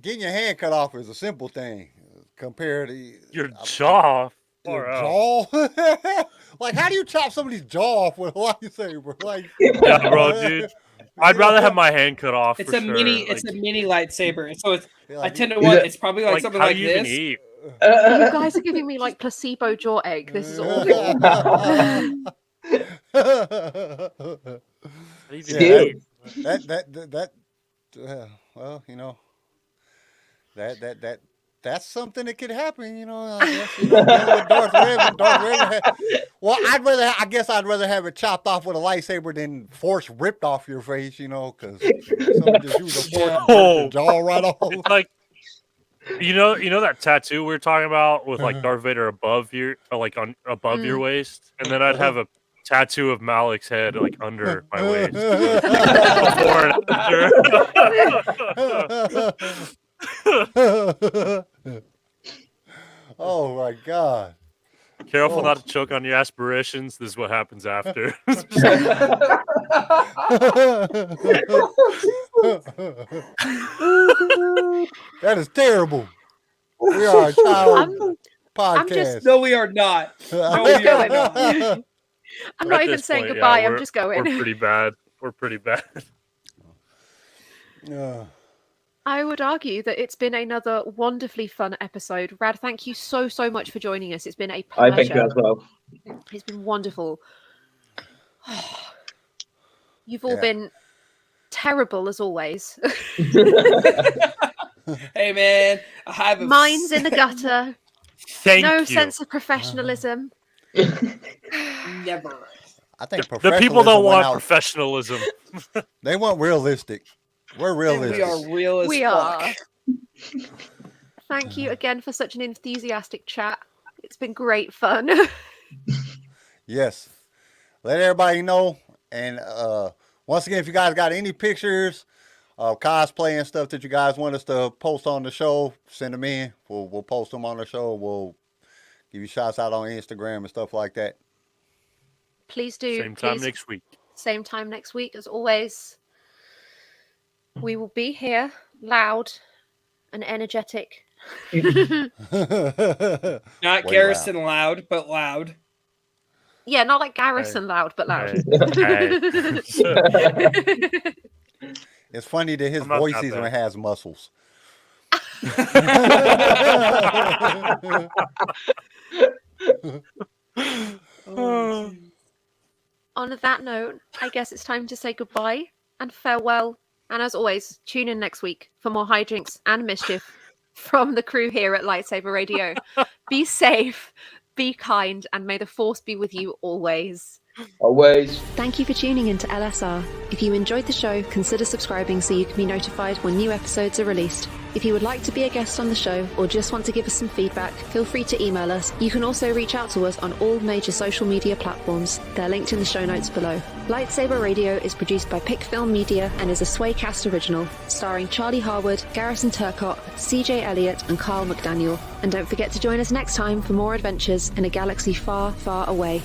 Getting your hand cut off is a simple thing compared to your jaw. Your jaw? Like, how do you chop somebody's jaw off with a lightsaber? Like, yeah, bro, dude. I'd rather have my hand cut off. It's a mini. It's a mini lightsaber. So it's. I tend to want. It's probably like something like this. You guys are giving me like placebo jaw egg. This is awful. Well, you know, that's something that could happen, you know. I guess, with Darth Revan. Well, I guess I'd rather have it chopped off with a lightsaber than force ripped off your face, you know, because someone just used a force and ripped your jaw right off. It's like, you know that tattoo we were talking about with like Darth Vader above your, above your waist, and then I'd have a tattoo of Malak's head like under my waist. Before and after. Oh my God. Careful not to choke on your aspirations. This is what happens after. That is terrible. We are a child podcast. No, we are not. No, we are not. I'm not even saying goodbye. I'm just going. We're pretty bad. We're pretty bad. I would argue that it's been another wonderfully fun episode. Rad, thank you so much for joining us. It's been a pleasure. I thank you as well. It's been wonderful. You've all been terrible as always. Hey man, I have minds in the gutter. Thank no you. sense of professionalism. Never. I think the people don't want professionalism. They want realistic. We're realistic. We are real as we fuck. Are. Thank you again for such an enthusiastic chat. It's been great fun. Yes. Let everybody know. And once again, if you guys got any pictures of cosplay and stuff that you guys want us to post on the show, send them in. We'll post them on the show. We'll give you shouts out on Instagram and stuff like that. Please do. Same time next week. Same time next week, as always. We will be here, loud and energetic. Not Garrison loud, but loud. Yeah, not like Garrison loud, but loud. It's funny that his voice even has muscles. On that note, I guess it's time to say goodbye and farewell. And as always, tune in next week for more hijinks and mischief from the crew here at LightSaber Radio. Be safe, be kind, and may the Force be with you always. Always. Thank you for tuning in to LSR. If you enjoyed the show, consider subscribing so you can be notified when new episodes are released. If you would like to be a guest on the show or just want to give us some feedback, feel free to email us. You can also reach out to us on all major social media platforms. They're linked in the show notes below. LightSaber Radio is produced by Pick Film Media and is a Swaycast original, starring Charlie Harwood, Garrison Turcott, CJ Elliott, and Carl McDaniel. And don't forget to join us next time for more adventures in a galaxy far, far away.